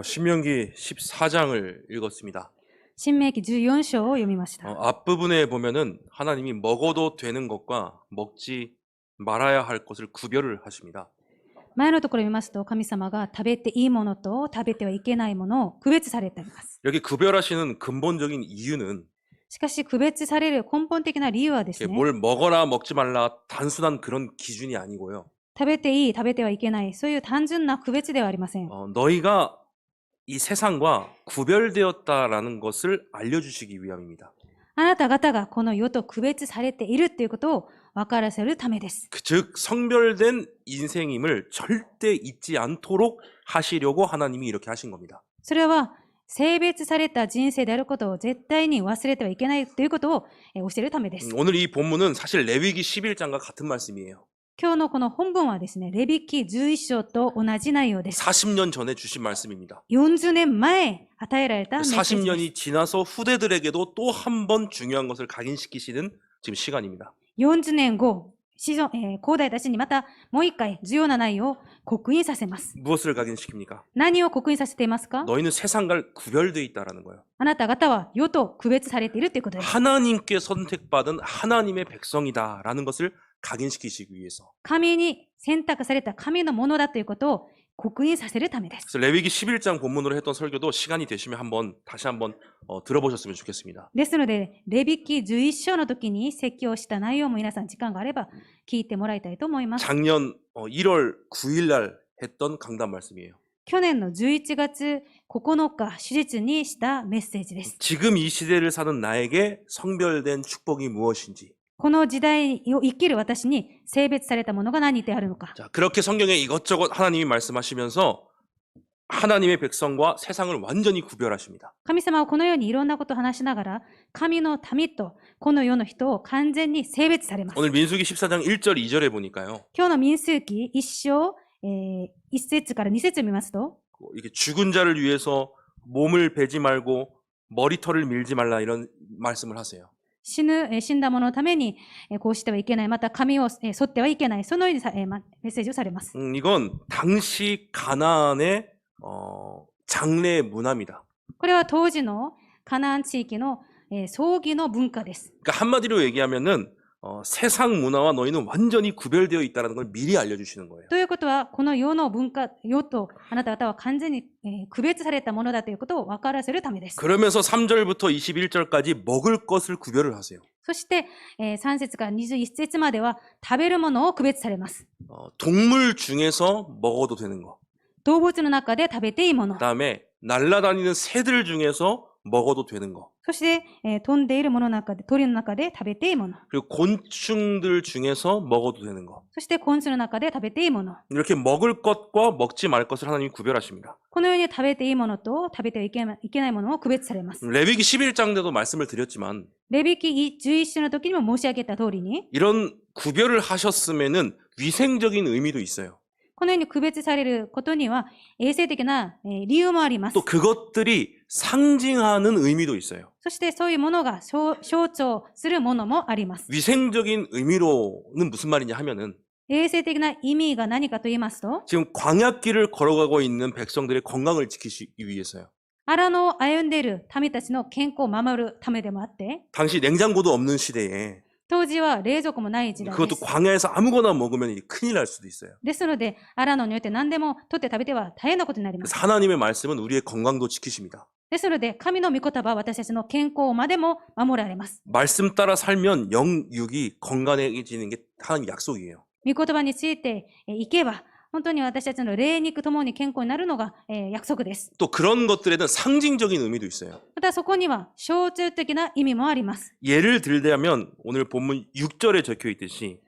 신명기 14장을 읽었습니다. 新明記14章を読みました。 앞부분에 보면은 하나님이 먹어도 되는 것과 먹지 말아야 할 것을 구별을 하십니다. 前のところを見ますと、神様が食べていいものと食べてはいけないものを区別されています。 여기 구별하시는 근본적인 이유는 しかし、区別される根本的な理由はですね、 뭘 먹어라 먹지 말라 단순한 그런 기준이 아니고요. 食べていい、食べてはいけない、そういう単純な区別ではありません。 너희가 이 세상과 구별되었다라는 것을 알려주시기 위함입니다. あなた方がこの世と区別されているということを分からせるためです。 즉 성별된 인생임을 절대 잊지 않도록 하시려고 하나님이 이렇게 하신 겁니다. それは、性別された人生であることを絶対に忘れてはいけないということを教えるためです。 오늘 이 본문은 사실 레위기 11장과 같은 말씀이에요. 今日のこの本文はですね、レビ記11章と同じ内容です。 40년 전에 주신 말씀입니다. 40年前与えられたメッセージです。 40년이 지나서 후대들에게도 또 한 번 중요한 것을 각인시키시는 지금 시간입니다. 40年後、後代たちにまたもう一回重要な内容を刻印させます。 무엇을 각인시킵니까? 何を刻印させていますか？ 너희는 세상과 구별되어 있다라는 거예요. あなた方は世と区別されているということです。 하나님께 선택받은 하나님의 백성이다라는 것을 각인시키시기 위해서. 神に選択された神のものだということを刻印させるためです。 그래서 레위기 11장 본문으로 했던 설교도 시간이 되시면 다시 한번 들어보셨으면 좋겠습니다. ですので、レビ記11章の時に説教した内容も皆さん時間があれば聞いてもらいたいと思います。 작년 1월 9일 날 했던 강단 말씀이에요. 去年の11月9日、手術にしたメッセージです。 지금 이 시대를 사는 나에게 성별된 축복이 무엇인지. この時代を生きる私に性別されたものが何であるのか。 자, 그렇게 성경에 이것저것 하나님이 말씀하시면서 하나님의 백성과 세상을 완전히 구별하십니다. 神様はこのようにいろんなことを話しながら、神の民とこの世の人を完全に性別されます。 오늘 민수기 14장 1절 2절에 보니까요. 今日の民数記1章、1節から2節を見ますと、 이게 죽은 자를 위해서 몸을 베지 말고 머리털을 밀지 말라 이런 말씀을 하세요. 死んだ者のためにこうしてはいけない、また髪を剃ってはいけない、そのようにメッセージをされます。 이건 당시 가나안의 장례 문화입니다. これは当時のカナン地域の葬儀の文化です。 그러니까 한마디로 얘기하면은 세상 문화와 너희는 완전히 구별되어 있다는 걸 미리 알려주시는 거예요. ということは、この世の文化、世とあなた方は完全に区別されたものだということを分からせるためです。 그러면서 3절부터 21절까지 먹을 것을 구별을 하세요. そして、3節から21節までは食べるものを区別されます。 동물 중에서 먹어도 되는 거. 動物の中で食べていいもの。 그다음에 날아다니는 새들 중에서 먹어도 되는 거. そして、飛んでいるものの中で、鳥の中で食べていいもの。 그리고 곤충들 중에서 먹어도 되는 거. そして昆虫の中で食べていいもの。 이렇게 먹을 것과 먹지 말 것을 하나님이 구별하십니다. このように食べていいものと食べてはいけないものを区別されます。 레위기 11장 때도 말씀을 드렸지만 レビ記11章の時にも申し上げた通りに、 이런 구별을 하셨으면은 위생적인 의미도 있어요. このように区別されることには衛生的な理由もあります。 또 그것들이 상징하는 의미도 있어요. そしてそういうものが象徴するものもあります。 위생적인 의미로는 무슨 말이냐 하면은 衛生的な意味が何かと言いますと、 지금 광야길을 걸어가고 있는 백성들의 건강을 지키기 위해서요. 荒野を歩んでいる民たちの健康を守るためでもあって、 당시 냉장고도 없는 시대에 当時は冷蔵庫もない時代で 그것도 す。 광야에서 아무거나 먹으면 큰일 날 수도 있어요. ですので、荒野によって何でも取って食べては大変なことになります。 그래서 하나님의 말씀은 우리의 건강도 지키십니다. ですので、神の御言葉は私たちの健康までも守られます。 말씀 따라 살면 영육이 건강해지는 게 하나님 약속이에요. 御言葉についていけば、本当に私たちの霊肉ともに健康になるのが約束です。 또 그런 것들에는 상징적인 의미도 있어요. またそこには象徴的な意味もあります。 예를 들자면 오늘 본문 6절에 적혀 있듯이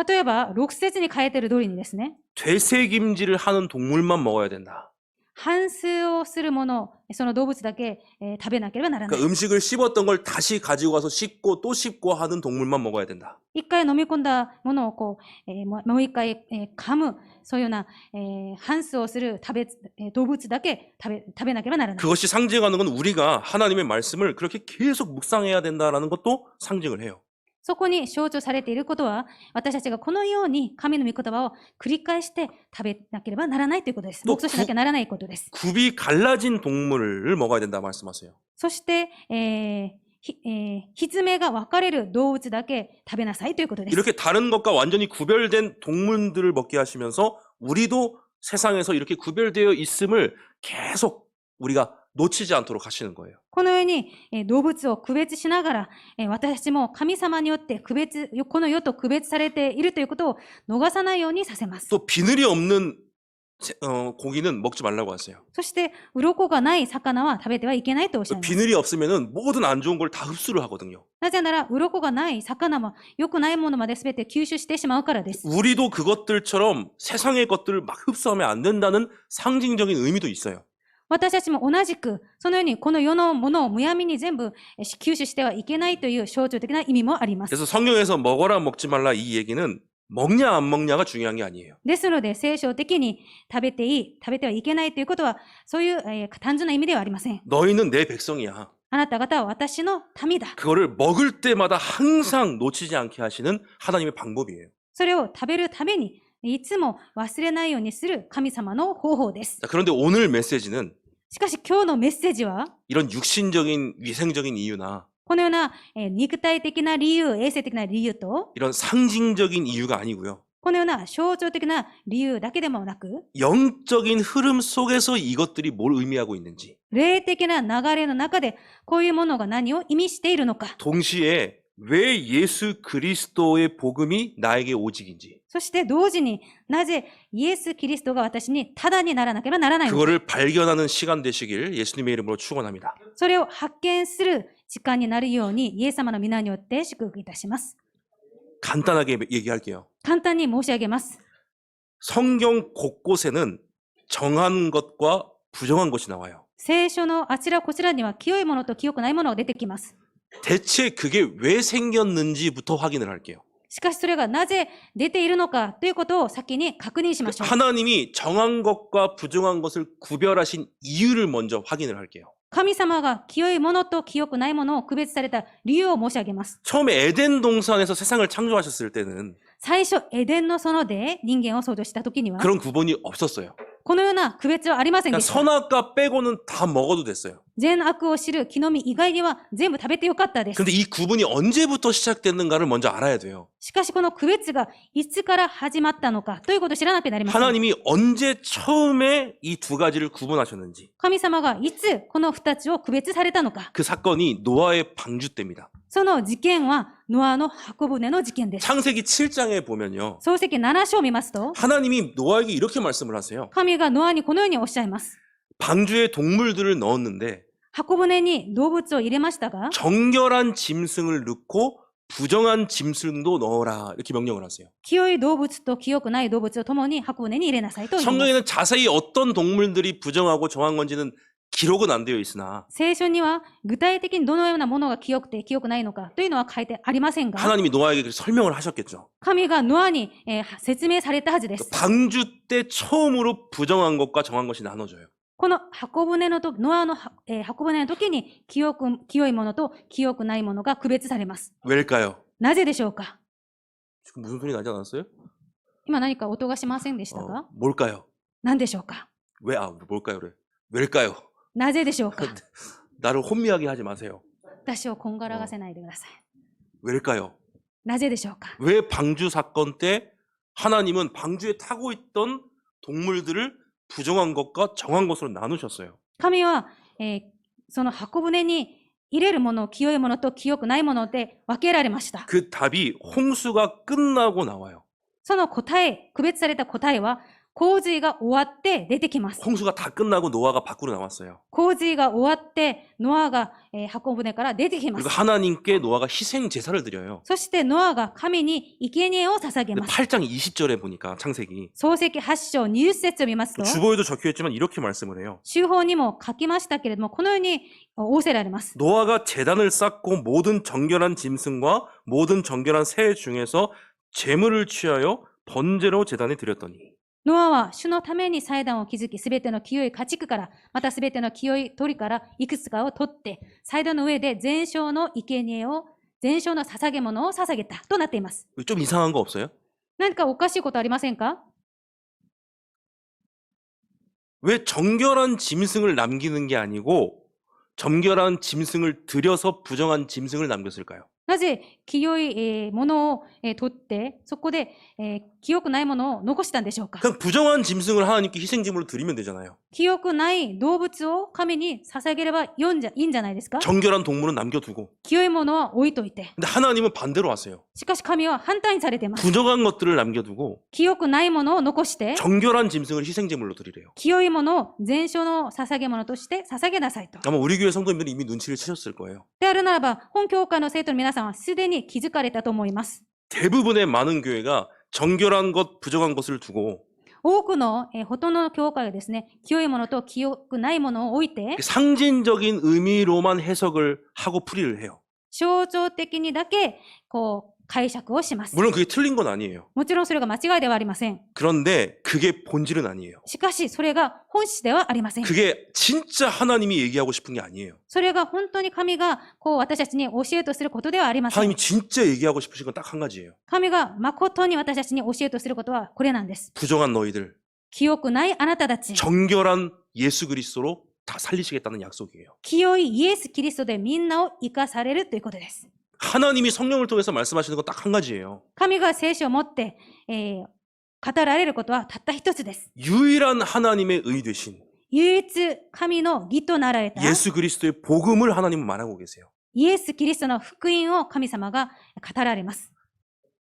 例えば、6節に書いている通りにですね、 되새김질을 하는 동물만 먹어야 된다. 反数をするもの、その動物だけ食べなければならない。 그러니까 음식을 씹었던 걸 다시 가지고 와서 씹고 또 씹고 하는 동물만 먹어야 된다. 一回飲み込んだものをもう一回噛む、そういうような反数をする動物だけ食べなければならない。 그것이 상징하는 건 우리가 하나님의 말씀을 그렇게 계속 묵상해야 된다라는 것도 상징을 해요. そこに象徴されていることは、私たちがこのように神の御言葉を繰り返して食べなければならないということです。と黙想しなきゃならないことです。 굽이 갈라진 동물을 먹어야 된다 말씀하세요. そして、ひつめが分かれる動物だけ食べなさいということです。 이렇게 다른 것과 완전히 구별된 동물들을 먹게 하시면서 우리도 세상에서 이렇게 구별되어 있음을 계속 우리가 놓치지 않도록 하시는 거예요. このように、動物を区別しながら、私たちも神様によってこの世と区別されているということを逃さないようにさせます。 또 비늘이 없는 고기는 먹지 말라고 하세요. そして、鱗がない魚は食べてはいけないとおっしゃいます。 비늘이 없으면은 모든 안 좋은 걸 다 흡수를 하거든요. なぜなら、鱗がない魚は良くないものまで全て吸収してしまうからです。 우리도 그것들처럼 세상의 것들을 막 흡수하면 안 된다는 상징적인 의미도 있어요. 私たちも同じく、そのようにこの世のものをむやみに全部吸収してはいけないという象徴的な意味もあります。 그래서 성경에서 먹어라 먹지 말라 이 얘기는 먹냐 안 먹냐가 중요한 게 아니에요. ですので、聖書的に食べていい、食べてはいけないということは、そういう、単純な意味ではありません。 너희는 내 백성이야. あなた方は私の民だ。 그거를 먹을 때마다 항상 놓치지 않게 하시는 하나님의 방법이에요. それを食べるために、いつも忘れないようにする神様の方法です。 자, 그런데 오늘 메시지는 しかし今日のメッセージは、 이런 육신적인 위생적인 이유나 このような、肉体的な理由、衛生的な理由と、 이런 상징적인 이유가 아니고요. このような象徴的な理由だけでもなく、 영적인 흐름 속에서 이것들이 뭘 의미하고 있는지 霊的な流れの中で、こういうものが何を意味しているのか、 동시에 왜 예수 그리스도의 복음이 나에게 오직인지 そして同時になぜイエス・キリストが私にただにならなければならないのか、 그거를 발견하는 시간 되시길 예수님의 이름으로 축원합니다. それを発見する時間になるように、イエス様の皆によって祝福いたします。 간단하게 얘기할게요. 簡単に申し上げます。 성경 곳곳에는 정한 것과 부정한 것이 나와요. 聖書のあちらこちらには清いものと清くないものが出てきます。 대체 그게 왜 생겼는지부터 확인을 할게요. しかしそれがなぜ出ているのかということを先に確認しましょう。 하나님이 정한 것과 부정한 것을 구별하신 이유를 먼저 확인을 할게요. 神様が清いものと清くないものを区別された理由を申し上げます。 처음에 에덴 동산에서 세상을 창조하셨을 때는 最初、エデンの園で人間を創造した時には、 그런 구분이 없었어요. このような区別はありません 그냥 でした。 선악과 빼고는 다 먹어도 됐어요. 善悪を知る木の実以外には全部食べてよかったです。 근데 이 구분이 언제부터 시작됐는가를 먼저 알아야 돼요. しかしこの区別がいつから始まったのかということを知らなきゃなりません。 하나님이 언제 처음에 이 두 가지를 구분하셨는지 神様がいつこの二つを区別されたのか。 그 사건이 노아의 방주 때입니다. その事件はノアの箱舟の事件です。 창세기 7장에 보면요. 創世記7章を見ますと、 하나님이 노아에게 이렇게 말씀을 하세요. 神がノアにこのようにおっしゃいます。 방주에 동물들을 넣었는데 箱舟に動物を入れましたが、 정결한 짐승을 넣고 부정한 짐승도 넣어라 이렇게 명령을 하세요. 清い動物と清くない動物を共に箱舟に入れなさいと言います。 성경에는 자세히 어떤 동물들이 부정하고 정한 건지는 기록은 안 되어 있으나 聖書には具体的にどのようなものが清くて清くないのかというのは書いてありませんが、 하나님이 노아에게 그렇게 설명을 하셨겠죠. 神がノアに、説明されたはずです。 방주 때 처음으로 부정한 것과 정한 것이 나눠져요. この箱舟のとノアの、箱舟の時に清いものと清くないものが区別されます。 왜일까요? なぜでしょうか。 지금 무슨 소리 나지 않았어요? 今何か音がしませんでしたか。 뭘까요? 何でしょうか。 뭘까요? 그래. 왜일까요? なぜでしょうか。 나를 혼미하게 하지 마세요. 私をこんがらがせないでください。 왜일까요? なぜでしょうか。 왜 방주 사건 때 하나님은 방주에 타고 있던 동물들을 부정한 것과 정한 것으로 나누셨어요. 神は、その箱舟に入れるもの、清いものと清くないもので分けられました。 그 답이 홍수가 끝나고 나와요. その答え、区別された答えは、洪水が終わって出てきます。 홍수가 다 끝나고 노아가 밖으로 나왔어요. 洪水が終わって、ノアが、箱舟から出てきま 그리고 す。 하나님께 노아가 희생 제사를 드려요. そしてノアが神に生贄を捧げ 근데 ます。 8장 20절에 보니까 창세기 創世記8章20節を見ますと、 주보에도 적혀 있지만 이렇게 말씀을 해요. 修法にも書きましたけれども、このように仰せられます。 노아가 제단을 쌓고 모든 정결한 짐승과 모든 정결한 새 중에서 제물을 취하여 번제로 제단에 드렸더니 ノアは主のために祭壇を築き、すべての清い家畜から、またすべての清い鳥からいくつかを取って、祭壇の上で全焼の生贄を全焼の捧げ物を捧げたとなっています。 좀 이상한 거 없어요? 何かおかしいことありませんか？ 왜 정결한 짐승을 남기는 게 아니고 정결한 짐승을 들여서 부정한 짐승을 남겼을까요? なぜ清いものを取って、そこで清くないものを残したんでしょうか？ 그냥 부정한 짐승을 하나님께 희생제물로 드리면 되잖아요. 清くない動物を神に捧げればいいんじゃないですか？ 정결한 동물은 남겨두고. 清いものは置いといて。 근데 하나님은 반대로 하세요. しかし神は反対にされています。 부정한 것들을 남겨두고 清くないものを残して、 정결한 짐승을 희생제물로 드리래요. 清いものを全焼の捧げ物として捧げなさいと。 아마 우리 교회 성도님들이 이미 눈치를 채셨을 거예요. であるならば、本教会の生徒の皆さんはすでに気づかれたと思います。 대부분의 많은 교회가 정결한 것, 부정한 것을 두고 多くの、ほとんどの教会がですね、清いものと清くないものを置いて、 상징적인 의미로만 해석을 하고 풀이를 해요. 象徴的にだけ、解釈をします。 물론 그게 틀린 건 아니에요. もちろんそれが間違いではありません。 그런데 그게 본질은 아니에요. しかし、それが本質ではありません。 그게 진짜 하나님이 얘기하고 싶은 게 아니에요. それが本当に神が私たちに教えとすることではありません。 하나님이 진짜 얘기하고 싶으신 건 딱 한 가지예요. 神が誠に私たちに教えとすることはこれなんです。 부정한 너희들, 清くないあなたたち、 정결한 예수 그리스도로 다 살리시겠다는 약속이에요. 清いイエス・キリストでみんなを生かされるということです。 하나님이 성령을 통해서 말씀하시는 건 딱 한 가지예요. 神が聖書を持って、語られることはたった一つです。 유일한 하나님의 의 되신 唯一神の義となられた 예수 그리스도의 복음을 하나님은 말하고 계세요. イエス・キリストの福音を神様が語られます。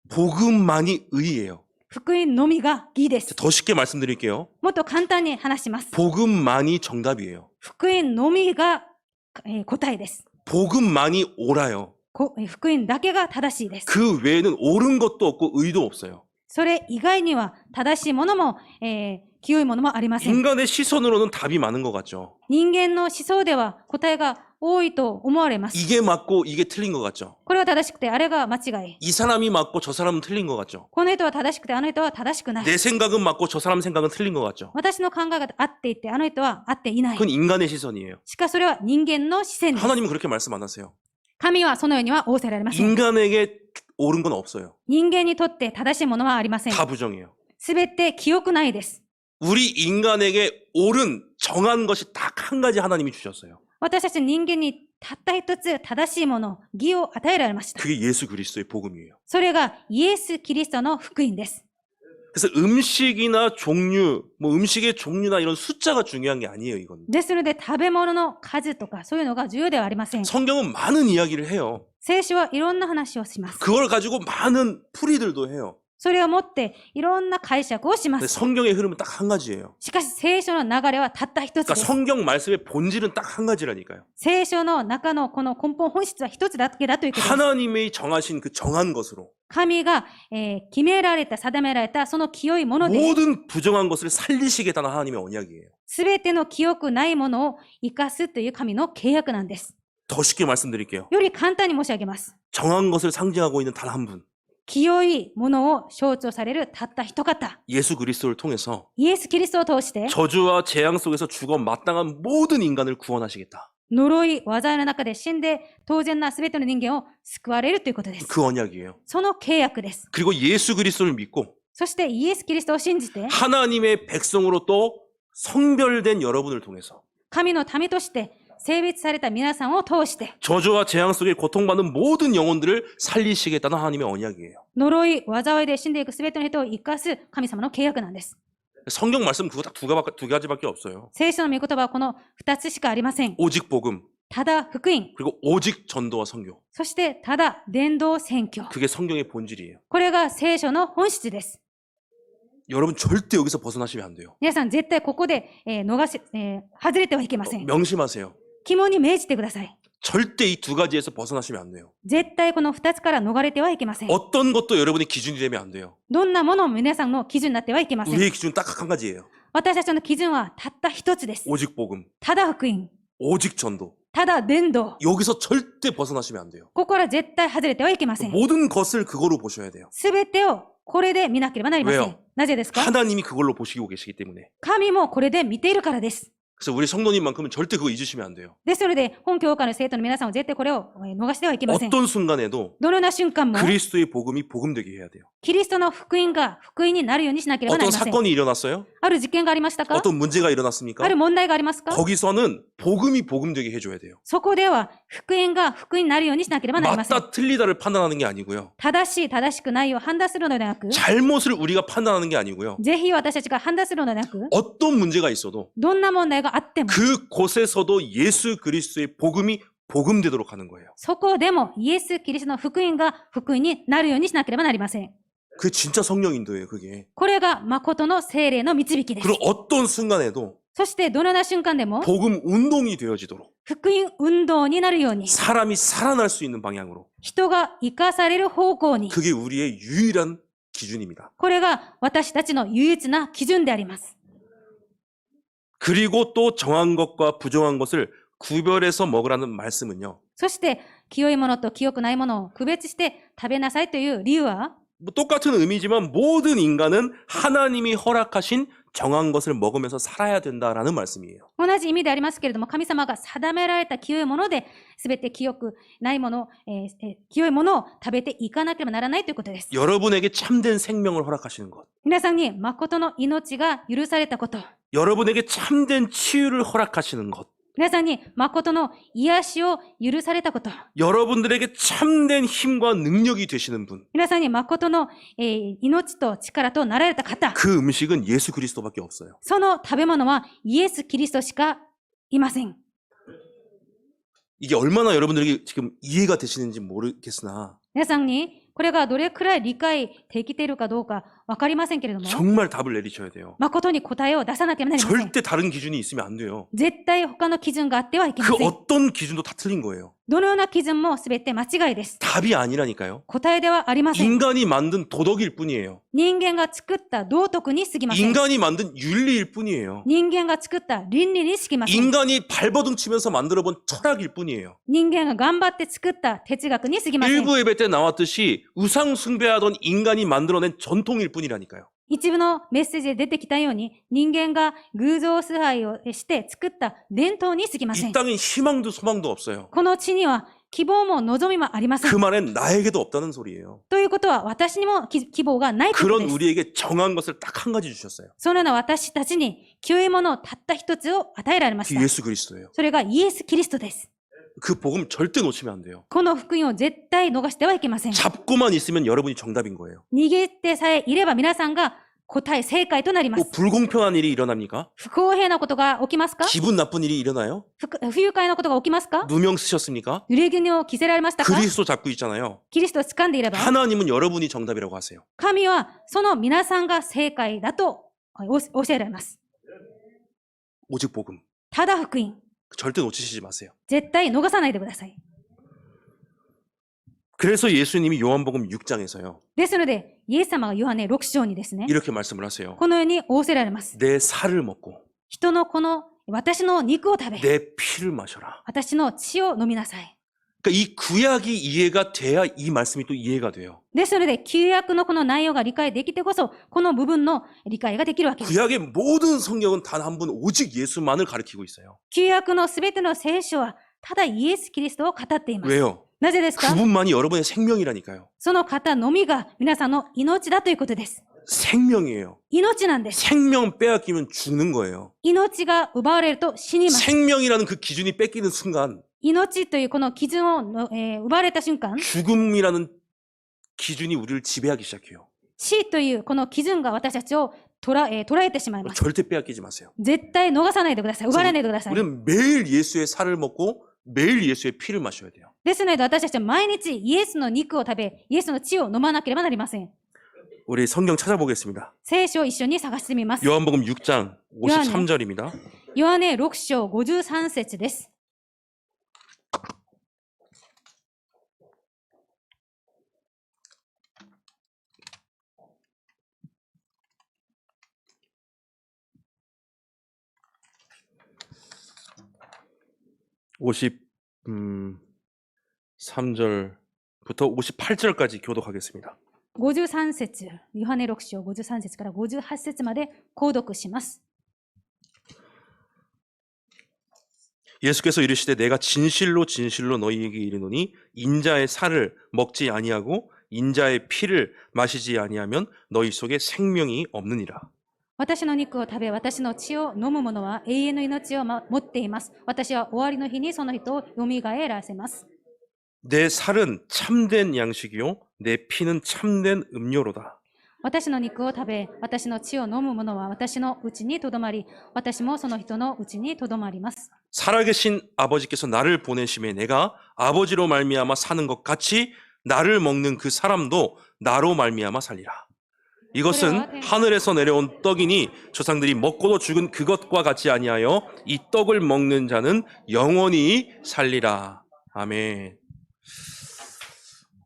복음만이 의예요. 福音のみが義です。 더 쉽게 말씀드릴게요. もっと簡単に話します。 복음만이 정답이에요. 福音のみが、答えです。 복음만이 옳아요. 福音だけが正しいです。 그 외에는 옳은 것도 없고 의도 없어요. それ以外には正しいものも、清いものもありません。 인간의 시선으로는 답이 많은 것 같죠. 人間の思想では答えが多いと思われます。 이게 맞고 이게 틀린 것 같죠. これは正しくてあれが間違い。 이 사람이 맞고 저 사람은 틀린 것 같죠. この人は正しくてあの人は正しくない。 내 생각은 맞고 저 사람 생각은 틀린 것 같죠. 私の考えが合っていてあの人は合っていない。 그건 인간의 시선이에요. しかしそれは人間の視線です。 하나님은 그렇게 말씀 안 하세요. 神はそのようには仰せられません。 인간에게 옳은 건 없어요. 人間にとって正しいものはありません。 다 부정해요. すべて清くないです。 우리 인간에게 옳은 정한 것이 딱 한 가지 하나님이 주셨어요. 私たち人間にたった一つ正しいもの、義を与えられました。 그게 예수 그리스도의 복음이에요. それがイエス・キリストの福音です。 그래서 음식이나 종류, 음식의 종류나 이런 숫자가 중요한 게 아니에요, 이건. ですので食べ物の数とかそういうのが重要ではありません。 성경은 많은 이야기를 해요. 聖書はいろんな話をします。 그걸 가지고 많은 풀이들도 해요. それをもっていろんな解釈をしま 근데 す。 성경의 흐름은 딱 한 가지예요. しかし聖書の流れはたった一つ 그러니까 です。 성경 말씀의 본질은 딱 한 가지라니까요. 聖書の中のこの根本本質は一つだけだということです。 하나님이 정하신 그 정한 것으로 神が、決められた、定められたその清いもので、 모든 부정한 것을 살리시겠다는 하나님의 언약이에요. すべての清くないものを生かすという神の契約なんです。 더 쉽게 말씀드릴게요. より簡単に申し上げます。 정한 것을 상징하고 있는 단 한 분, 清いものを象徴されるたった一方、 예수 그리스도를 통해서 イエス・キリストを通して、 저주와 재앙 속에서 죽어 마땅한 모든 인간을 구원하시겠다. 呪い、災いの中で死んで当然なすべての人間を救われるということです。 그 언약이에요. その契約です。 그리고 예수 그리스도를 믿고 そしてイエス・キリストを信じて、 하나님의 백성으로 또 성별된 여러분을 통해서 神の民として性別された皆さんを通して、 저주와 재앙 속에 고통받는 모든 영혼들을 살리시겠다는 하나님의 언약이에요. 呪い、災いで死んでいくすべての人を生かす神様の契約なんです。 성경 말씀 그거 딱 두 가지밖에 없어요. 聖書の御言葉はこの2つしかありません。 오직 복음 ただ福音、 그리고 오직 전도와 선교. そしてただ伝道宣教。 그게 성경의 본질이에요. これが聖書の本質です。 여러분 절대 여기서 벗어나시면 안 돼요. 皆さん絶対ここで、外れてはいけません。 명심하세요. 肝に銘じてください。 절대 이 두 가지에서 벗어나시면 안 돼요. 絶対この2つから逃れてはいけません。 어떤 것도 여러분의 기준이 되면 안 돼요. どんなものも皆さんの基準になってはいけません。 우리의 기준은 딱 한 가지예요. 私たちの基準はたった一つです。 오직 복음, ただ福音、 오직 전도. ただ伝道。 여기서 절대 벗어나시면 안 돼요. ここから絶対外れてはいけません。 모든 것을 그거로 보셔야 돼요. すべてをこれで見なければなりませ 왜요 ん。なぜですか？ 하나님이 그걸로 보시고 계시기 때문에. 神もこれで見ているからです。 그래서 우리 성도님만큼은 절대 그거 잊으시면 안 돼요. ですので、本教会の生徒の皆さんは絶対これを逃してはいけません。 어떤 순간에도 どのような瞬間も、 그리스도의 복음이 복음되게 해야 돼요. キリストの福音が福音になるようにしなければなり 어떤 ません。 사건이 일어났어요? ある事件がありましたか？ 어떤 문제가 일어났습니까? ある問題がありますか？ 거기서는 복음이 복음되게 해줘야 돼요. そこでは福音が福音になるようにしなければなりません。 맞다 틀리다를 판단하는 게 아니고요. 正しい正しくないを判断するのではなく、 잘못을 우리가 판단하는 게 아니고요. ぜひ私たちが判断するのではなく、 어떤 문제가 있어도 どんな問題があっても、 그곳에서도 예수 그리스도의 복음이 복음되도록 하는 거예요. そこでもイエス・キリストの福音が福音になるようにしなければなりません。 그게 진짜 성령 인도예요, 그게. これが誠の聖霊の導きです。 그리고 어떤 순간에도 そしてどのような瞬間でも 복음 운동이 되어지도록 福音運動になるように、 사람이 살아날 수 있는 방향으로 人が生かされる方向に、 그게 우리의 유일한 기준입니다. これが私たちの唯一な基準であります。 그리고 또 정한 것과 부정한 것을 구별해서 먹으라는 말씀은요. そして清いものと清くないものを区別して食べなさいという理由は、 뭐 똑같은 의미지만 모든 인간은 하나님이 허락하신 정한 것을 먹으면서 살아야 된다라는 말씀이에요. 同じ意味でありますけれども、神様が定められた清いもので、すべて清くないもの、清いものを食べていかなければならないということです。 여러분에게 참된 생명을 허락하시는 것. 皆さんに誠の命が許されたこと、 여러분에게 참된 치유를 허락하시는 것. 皆さんに誠の癒しを許されたこと、 여러분들에게 참된 힘과 능력이 되시는 분. 皆さんに誠の、命と力となられた方、 그 음식은 예수 그리스도밖에 없어요. その食べ物はイエス・キリストしかいません。 이게 얼마나 여러분들에게 지금 이해가 되시는지 모르겠으나 皆さんにこれがどれくらい理解できているかどうかわかりませんけれども、 정말 답을 내리셔야 돼요. 誠に答えを出さなければなりません。 절대 다른 기준이 있으면 안 돼요. 絶対他の基準があってはいけま 그 せん。 어떤 기준도 다 틀린 거예요. どのような基準もすべて間違いです。 답이 아니라니까요. 答えではありません。 인간이 만든 도덕일 뿐이에요. 人間が作った道徳に過ぎません。 인간이 만든 윤리일 뿐이에요. 人間が作った倫理に過ぎません。 인간이 발버둥 치면서 만들어본 철학일 뿐이에요. 人間が頑張って作った哲学に過ぎません。 일부 예배 때 나왔듯이 우상 숭배하던 인간이 만들어낸 전통일 뿐이라니까요. 一部のメッセージで出てきたように、人間が偶像崇拝をして作った伝統に過ぎません 이 。 땅엔 희망도 소망도 없어요. この地には希望も望みもありません 그 。 말엔 나에게도 없다는 소리예요. ということは私にも希望がないということ 그런 です。 우리에게 정한 것을 딱 한 가지 주셨어요. そのような私たちに清いものをたった一つを与えられまし 그 た。 예수 그리스도예요. それがイエス・キリストです。 그 복음 절대 놓치면 안 돼요. この福音を絶対逃してはいけません。 잡고만 있으면 여러분이 정답인 거예요. 逃げてさえいれば皆さんが答え、正解となりま 또 す。 불공평한 일이 일어납니까? 不公平なことが起きますか？ 기분 나쁜 일이 일어나요? 不愉快なことが起きますか？ 누명 쓰셨습니까? 濡れ衣を着せられましたか？ 그리스도 잡고 있잖아요. キリストを掴んでいれば、 하나님은 여러분이 정답이라고 하세요. 神はその皆さんが正解だと教えられます。 오직 복음. ただ福音。 절대 놓치시지 마세요. 絶対逃さないでください。 그래서 예수님이 요한복음 6장에서요. ですので、イエス様がヨハネ6章にですね、 이렇게 말씀을 하세요. このように仰せられます。 내 살을 먹고 人のこの私の肉を食べ、 내 피를 마셔라. 私の血を飲みなさい。 그러니까 이 구약이 이해가 돼야 이 말씀이 또 이해가 돼요. ですので、旧約のこの内容が理解できてこそ、この部分の理解ができるわけです。 구약의 모든 성경은 단 한 분 오직 예수만을 가리키고 있어요. 旧約のすべての聖書は、ただイエス・キリストを語っています。 왜요? なぜですか？ 그분만이 여러분의 생명이라니까요. その方のみが皆さんの命だということです。 생명이에요. 命なんです。 생명 빼앗기면 죽는 거예요. 命が奪われると死にます。 생명이라는 그 기준이 뺏기는 순간 命というこの基準を奪われた瞬間、 죽음이라는 기준이 우리를 지배하기 시작해요. 死というこの基準が私たちを捉えてしまいます。 절대 빼앗기지 마세요. 絶対逃さないでください。奪われないでください。 우리는 매일 예수의 살을 먹고 매일 예수의 피를 마셔야 돼요. ですので私たちは毎日イエスの肉を食べ、イエスの血を飲まなければなりません。 우리 성경 찾아보겠습니다. 聖書を一緒に探してみます。 요한복음 6장 53절입니다. ヨハネ6章53節です。 53절부터 58절까지 교독하겠습니다. 53節、ヨハネ6章53節から58節まで購読します。 예수께서 이르시되 내가 진실로 진실로 너희에게 이르노니 인자의 살을 먹지 아니하고 인자의 피를 마시지 아니하면 너희 속에 생명이 없느니라. 私の肉を食べ、私の血を飲む者は永遠の命を持っています。私は終わりの日にその人をよみがえらせます。 내 살은 참된 양식이요 내 피는 참된 음료로다. 私の肉を食べ、私の血を飲む者は私のうちにとどまり、私もその人のうちにとどまります。 살아계신 아버지께서 나를 보내심에 내가 아버지로 말미암아 사는 것 같이 나를 먹는 그 사람도 나로 말미암아 살리라. 이것은 하늘에서 내려온 떡이니 조상들이 먹고도 죽은 그것과 같이 아니하여 이 떡을 먹는 자는 영원히 살리라. 아멘.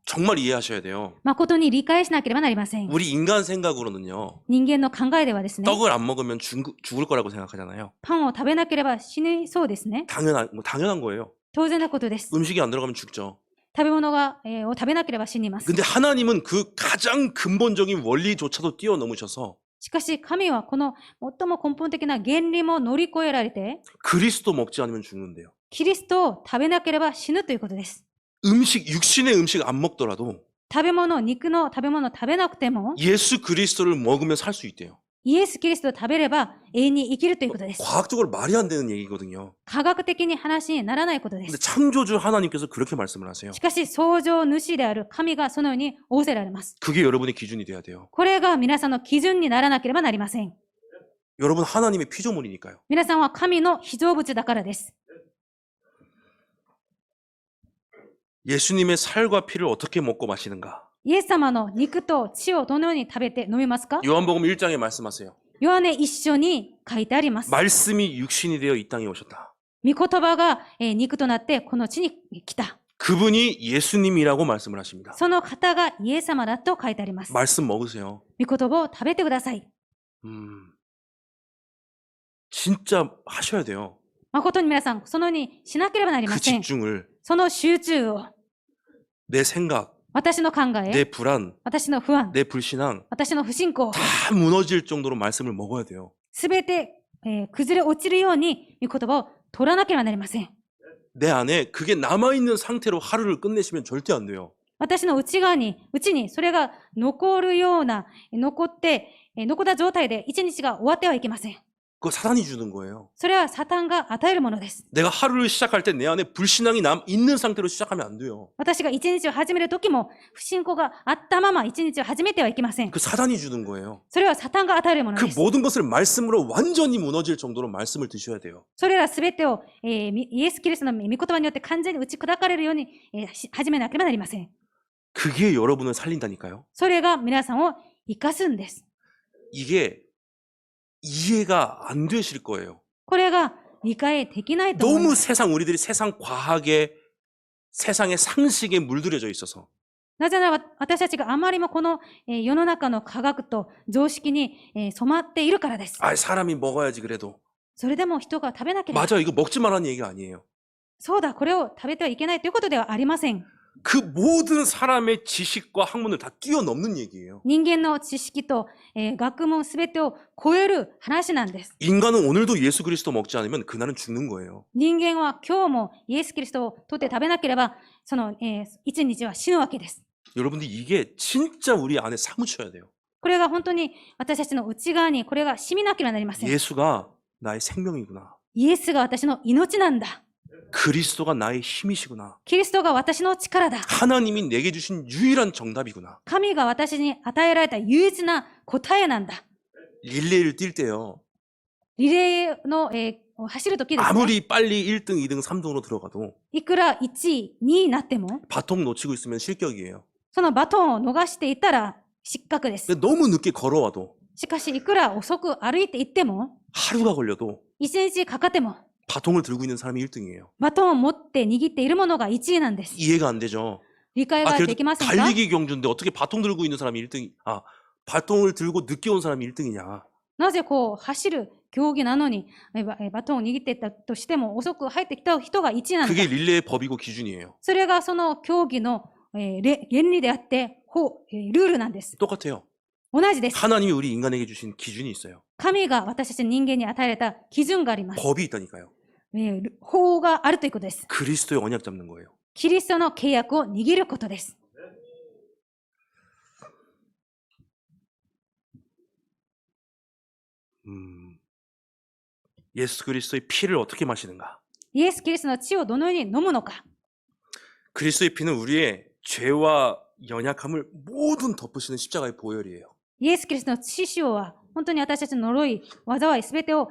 정말 이해하셔야 돼요. 誠に理解しなければなりません。 우리 인간 생각으로는요. 人間の考えではですね、 떡을 안 먹으면 죽을 거라고 생각하잖아요. パンを食べなければ死にそうですね。 당연한 거예요. 当然なことです。 음식이 안 들어가면 죽죠. 食べ物を食べなければ死にます。 근데 하나님은 그 가장 근본적인 원리조차도 뛰어넘으셔서 しかし神はこの最も根本的な原理も乗り越えられて、 그리스도 먹지 않으면 죽는데요. キリストを食べなければ死ぬということです。 육신의 음식 안 먹더라도 食べ物、肉の食べ物を食べなくても、 예수 그리스도를 먹으면 살 수 있대요. イエス・キリストを食べれば永遠に生きるということです。 과학적으로 말이 안 되는 얘기거든요. 科学的に話にならないことで 근데 す。 창조주 하나님께서 그렇게 말씀을 하세요. しかし創造主である神がそのように仰せられます。 그게 여러분의 기준이 돼야 돼요. これが皆さんの基準にならなければなりません。 여러분 하나님의 피조물이니까요. 皆さんは神の被造物だからです。 예수님의 살과 피를 어떻게 먹고 마시는가? イエス様の肉と血をどのように食べて飲みますか？ 요한복음 1장에 말씀하세요. ヨハネ一緒に書いてあります。 말씀이 육신이 되어 이 땅에 오셨다. 御言葉が肉となってこの地に来た。 그분이 예수님이라고 말씀을 하십니다. その方がイエス様だと書いてあります。 말씀 먹으세요. 御言葉を食べてください。 진짜 하셔야 돼요. 誠に皆さん、そのようにしなければなりま 그 せん。 집중을 その集中を、 내 생각, 私の考 내 え、 불안, 私の不安、 내 불신앙 私の不信仰、 다 무너질 정도로 말씀을 먹어야 돼요. すべて、崩れ落ちるように御言葉を取らなければなりません。 내 안에 그게 남아있는 상태로 하루를 끝내시면 절대 안 돼요. 私の内側に、内にそれが残るような、残った状態で一日が終わってはいけません。 그거 사단이 주는 거예요. それはサタンが与えるものです。 내가 하루를 시작할 때 내 안에 불신앙이 있는 상태로 시작하면 안 돼요. 私が一日を始めるときも、不信仰があったまま一日を始めてはいけません。 그 사단이 주는 거예요. それはサタンが与えるもの 그 です。 모든 것을 말씀으로 완전히 무너질 정도로 말씀을 드셔야 돼요. それらすべてを、イエス・キリストの御言葉によって完全に打ち砕かれるように、始めなければなりません。 그게 여러분을 살린다니까요. それが皆さんを生かすんです。 이게 이해가 안 되실 거예요. これが理解できないと思いま 너무 す。 우리들이 세상 과학에 세상의 상식에 물들여져 있어서 なぜなら私たちがあまりもこの世の中の科学と常識に染まっているからです。 사람이 먹어야지 그래도 それでも人が食べなければ、 맞아 이거 먹지 말라는 얘기가 아니에요. そうだ、これを食べてはいけないということではありません。 그 모든 사람의 지식과 학문을 다 뛰어넘는 얘기예요. 人間の知識と、学問すべてを超える話なんです。 인간은 오늘도 예수 그리스도 먹지 않으면 그날은 죽는 거예요. 人間は今日もイエス・キリストを取って食べなければ、その、一日は死ぬわけです。 여러분들 이게 진짜 우리 안에 사무쳐야 돼요. これが本当に私たちの内側にこれが染みなければなりません。 예수가 나의 생명이구나. イエスが私の命なんだ。 그리스도가 나의 힘이시구나. キリストが私の力だ。 하나님이 내게 주신 유일한 정답이구나. 神が私に与えられた唯一な答えなんだ。 릴레이를 뛸 때요. リレーの、走るときですね。 아무리 빨리 1등, 2등, 3등으로 들어가도 いくら1位、2位になっても、 바통 놓치고 있으면 실격이에요. そのバトンを逃していったら失格です。 근데 너무 늦게 걸어와도 しかし、いくら遅く歩いていっても、 하루가 걸려도 一日かかっても、 바통을 들고 있는 사람이 1등이에요. バトンを持って握っているものが1位なんです。 이해가 안 되죠. 理解がで 그래도 きませんか？ 달리기 경주인데 어떻게 바통 들고 있는 사람이 1등, 바통을 들고 늦게 온 사람이 1등이냐. なぜこう走る競技なのにバトンを握っていったとしても遅く入ってきた人が1位なのか。 그게 릴레이의 법이고 기준이에요. それがその競技の原理であってルールなんです。 똑같아요. 同じです。 하나님이 우리 인간에게 주신 기준이 있어요. 神が私たち人間に与えられた基準があります。 법이 있다니까요. 法があるということです。 그리스도의 언약 잡는 거예요. キリストの契約を握ることです。 예수 그리스도의 피를 어떻게 마시는가? イエス・キリストの血をどのように飲むのか。 그리스도의 피는 우리의 죄와 연약함을 모든 덮으시는 십자가의 보혈이에요. イエス・キリストの血潮は本当に私たちの呪い、災いすべてを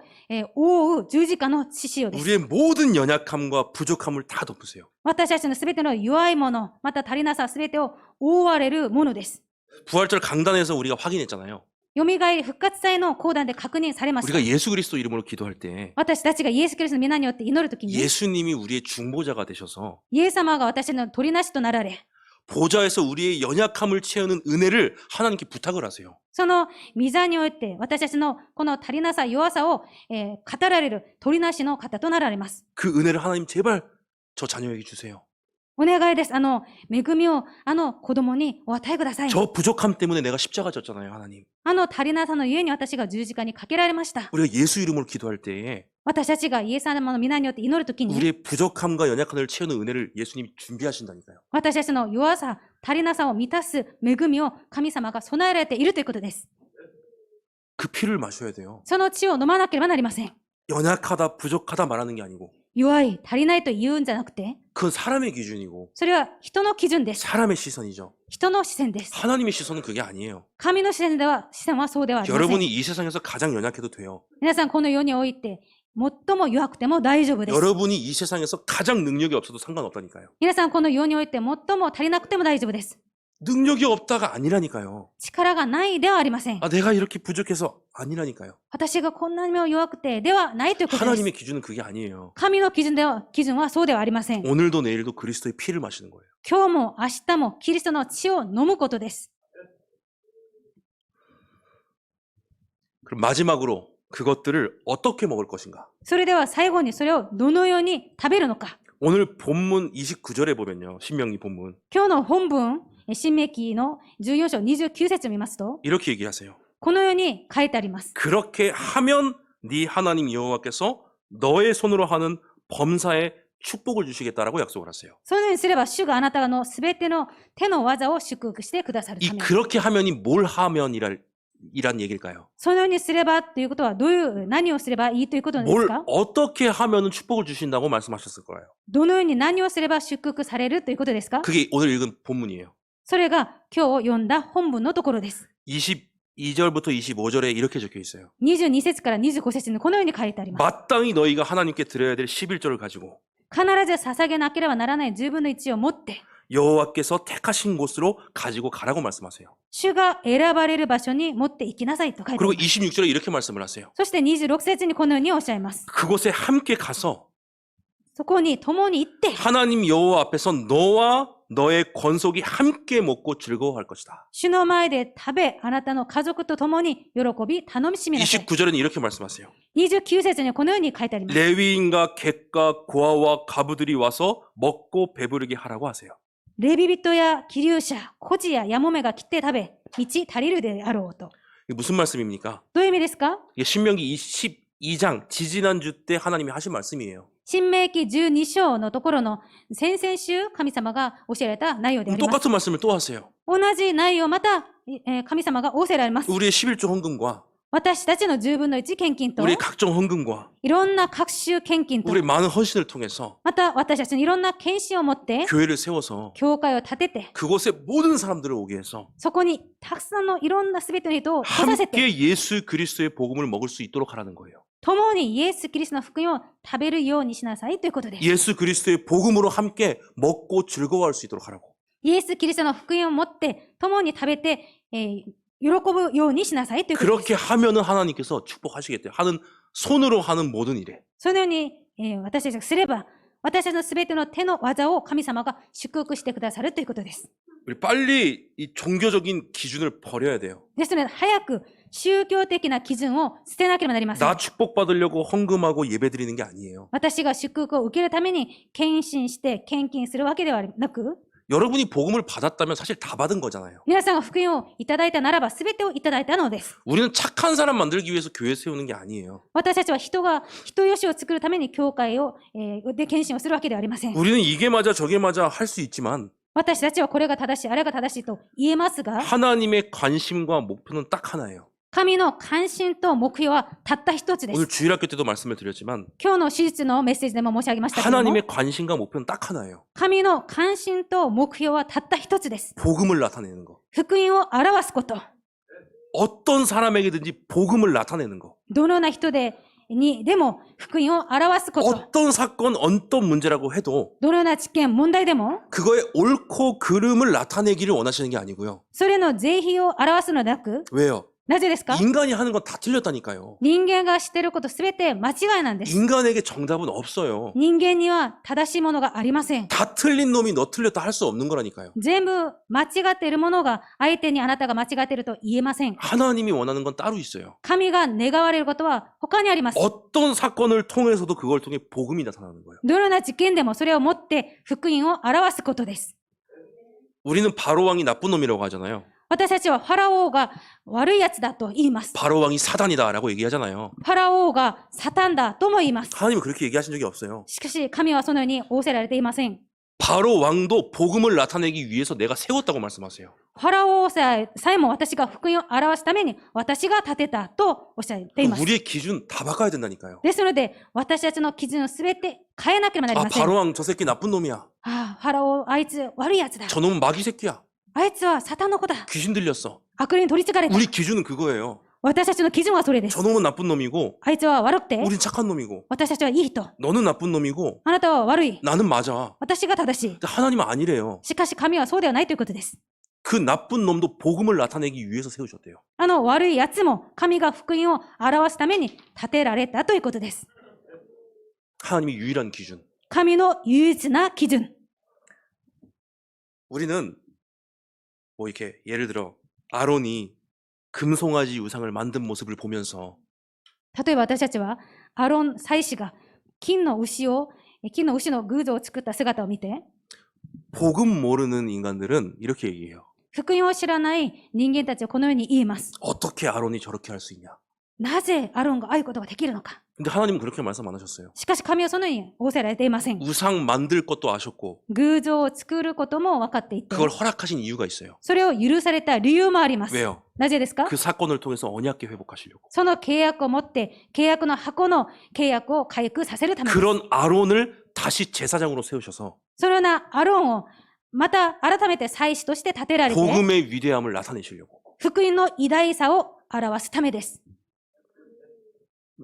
覆う十字架の血潮です。 우리의 모든 연약함과 부족함을 다 덮으세요. 私たちのすべての弱いもの、また足りなさすべてを覆われるものです。 부활절 강단에서 우리가 확인했잖아요. よみがえり復活祭の講談で確認されました。 우리가 예수 그리스도 이름으로 기도할 때 私たちがイエス・キリストの皆によって祈るときに、 예수님이 우리의 중보자가 되셔서 イエス様が私たちの取りなしとなられ、 보좌에서 우리의 연약함을 채우는 은혜를 하나님께 부탁을 하세요. その御座において私たちのこの足りなさ、弱さを、語られる取りなしの方となられます。 그 은혜를 하나님 제발 저 자녀에게 주세요. お願いです。恵みを子供にお与えください。 저 부족함 때문에 내가 십자가 졌잖아요, 하나님. 足りなさのゆえに私が十字架にかけられました。 우리가 예수 이름으로 기도할 때에 私たちがイエス様の皆によって祈るときに、 우리의 부족함과 연약함을 채우는 은혜를 예수님이 준비하신다니까요. 私たちの弱さ、足りなさを満たす恵みを神様が備えられているということです。 그 피를 마셔야 돼요. その血を飲まなければなりません。 연약하다, 부족하다 말하는 게 아니고 弱い、足りないと言うんじゃなくて、 그건 사람의 기준이고 それは人の基準です。 사람의 시선이죠. 人の視線です。 하나님의 시선은 그게 아니에요. 神の視線はそうではありません。 여러분이 이 세상에서 가장 연약해도 돼요. 皆さんこの世において最も弱くても大丈夫です。 여러분이 이 세상에서 가장 능력이 없어도 상관없다니까요. 皆さんこの世において最も足りなくても大丈夫です。 능력이 없다가 아니라니까요. 力がないではありません。 아, 내가 이렇게 부족해서 아니라니까요. 私がこんなにも弱くてではないということです。 하나님의 기준은 그게 아니에요. 神の基準はそうではありません。 오늘도 내일도 그리스도의 피를 마시는 거예요. 今日も明日もキリストの血を飲むことです。 그럼 마지막으로 그것들을 어떻게 먹을 것인가? それでは最後にそれをどのように食べるのか。 오늘 본문 29절에 보면요. 신명기 본문. 今日の本文、新明記の14章29節を見ますと、 이렇게 얘기하세요. このように書いてあります。 그렇게 하면 네 하나님 여호와께서 너의 손으로 하는 범사에 축복을 주시겠다라고 약속을 하세요. そのようにすれば主があなたのすべての手の技を祝福してくださる 이 ために。 그렇게 하면이 뭘 하면이란 얘기일까요? そのようにすればということは何をすればいいということです 뭘 か？ 어떻게 하면은 축복을 주신다고 말씀하셨을 거예요. どのように何をすれば祝福されるということですか？ 그게 오늘 읽은 본문이에요. それが今日読んだ本文のところです。 22절부터 25절에 이렇게 적혀 있어요. 22節から25節にこのように書いてあります。 마땅히 너희가 하나님께 드려야 될 11절을 가지고 必ず捧げなければならない10分の1を持って、 여호와께서 택하신 곳으로 가지고 가라고 말씀하세요. 主が選ばれる場所に持って行きなさいと書いてあ 그리고 ります。 26절에 이렇게 말씀을 하세요. そして26節にこのようにおっしゃいます。 그곳에 함께 가서 そこに共に行って、 하나님 여호와 앞에서 너와 너의 권속이 함께 먹고 즐거워할 것이다. 主の前で食べ、あなたの家族と共に喜び、楽しみなさい。 29절에는 이렇게 말씀하세요. 29節にこのように書いてあります。 레위인과 객과 고아와 가부들이 와서 먹고 배부르게 하라고 하세요. レビ人や気流者、孤児ややもめが来て食べ、満ち足りるであろうと。 이게 무슨 말씀입니까? どういう意味ですか？ 이게 신명기 12장 지지난주 때 하나님이 하신 말씀이에요. 新明記12章のところの先々週神様が教えられた内容であります。 똑같은 말씀을 또 하세요. 同じ内容をまた神様が仰せられます。 우리의 11조 헌금과 私たちの10分の1献金と 우리의 각종 헌금과 いろんな各種献金と 우리의 많은 헌신을 통해서 また私たちのいろんな献身を持って 교회를 세워서 教会を建てて 그곳에 모든 사람들을 오게 해서 そこにたくさんのいろんな全ての人を来させて 함께 예수 그리스도의 복음을 먹을 수 있도록 하라는 거예요. 共にイエス・キリストの福音を食べるようにしなさいということです。 예수 그리스도의 복음으로 함께 먹고 즐거워할 수 있도록 하라고. イエス・キリストの福音を持って共に食べて、喜ぶようにしなさいということです。 그렇게 하면은 하나님께서 축복하시겠대요. 하는 손으로 하는 모든 일에. そのように、私たちがすれば私たちのすべての手の技を神様が祝福してくださるということです。 우리 빨리 이 종교적인 기준을 버려야 돼요. ですので早く宗教的な基準を捨てなければなりません。 나 축복받으려고 헌금하고 예배드리는 게 아니에요. 私が祝福を受けるために献身して献金するわけではなく、 여러분이 복음을 받았다면 사실 다 받은 거잖아요. 皆さんが福音をいただいたならば全てをいただいたのです。 우리는 착한 사람 만들기 위해서 교회 세우는 게 아니에요. 私たちは人よしを作るために教会を、で献身をするわけではありません。 우리는 이게 맞아 저게 맞아 할 수 있지만 私たちはこれが正しい、あれが正しいと言えますが、 하나님의 관심과 목표는 딱 하나예요. 神の関心と目標はたった一つで 오늘 す。 주일학교 때도 말씀을 드렸지만 今日の手術のメッセージでも申し上げましたけれども、 하나님의 관심과 목표는 딱 하나예요. 神の関心と目標はたった一つです。 복음을 나타내는 거. 福音を表すこと。 어떤 사람에게든지 복음을 나타내는 거. どのような人でも福音を表すこと。 어떤 사건, 어떤 문제라고 해도 どのような知見、問題でも、 그거의 옳고 그름을 나타내기를 원하시는 게 아니고요. それの是非を表すのでなく、 왜요? なぜですか？ 인간이 하는 건 다 틀렸다니까요. 人間がしていることすべて間違いなんです。 인간에게 정답은 없어요. 人間には正しいものがありません。 다 틀린 놈이 너 틀렸다 할 수 없는 거라니까요. 全部間違っているものが相手にあなたが間違っていると言えません。 하나님이 원하는 건 따로 있어요. 神が願われることは他にあります。 어떤 사건을 통해서도 그걸 통해 복음이 나타나는 거예요. どのような事件でもそれをもって福音を表すことです。 우리는 바로 왕이 나쁜 놈이라고 하잖아요. 私たちはファラオが悪いやつだと言います。 바로 왕이 사단이다라고 얘기하잖아요. ファラオがサタンだとも言います。 하나님은 그렇게 얘기하신 적이 없어요. しかし神はそのように仰せられていません。 바로 왕도 복음을 나타내기 위해서 내가 세웠다고 말씀하세요. ファラオさえも私が福音を表すために私が立てたとおっしゃっています。 우리의 기준 다 바꿔야 된다니까요. ですので私たちの基準をすべて変えなければなり 아 ません。 바로 왕 저 새끼 나쁜 놈이야. ああ、ファラオ、あいつ悪いやつだ。 저놈은 마귀 새끼야. あいつはサタンの子だ。 귀신 들렸어. 悪霊に取り憑かれた。 우리 기준은 그거예요. 私たちの基準はそれです。 저놈은 나쁜 놈이고 あいつは悪くて、 우린 착한 놈이고 私たちはいい人。 너는 나쁜 놈이고 あなたは悪い。 나는 맞아. 私が正しい。 근데 하나님은 아니래요. しかし神はそうではないということです。 그 나쁜 놈도 복음을 나타내기 위해서 세우셨대요. あの悪いやつも神が福音を表すために立てられたということです。 하나님의 유일한 기준. 神の唯一な基準。 우리는 뭐 이렇게 예를 들어 아론이 금송아지 우상을 만든 모습을 보면서 例えば私たちはアロン祭司が金の牛の偶像を作った姿を見て、 복음 모르는 인간들은 이렇게 얘기해요. 福音を知らない人間たちはこのように言います。 어떻게 아론이 저렇게 할 수 있냐? なぜアロンがああいうことができるのか。 근데 하나님은 그렇게 말씀 안 하셨어요. しかし神はそのように仰せられていません。 우상 만들 것도 아셨고 偶像を作ることも分かっていて、 그걸 허락하신 이유가 있어요. それを許された理由もあります。 왜요? なぜですか？ 그 사건을 통해서 언약계 회복하시려고. その契約を持って契約の箱の契約を回復させるためです。 그런 아론을 다시 제사장으로 세우셔서 そのようなアロンをまた改めて祭司として立てられて、 복음의 위대함을 나타내시려고. 福音の偉大さを表すためです。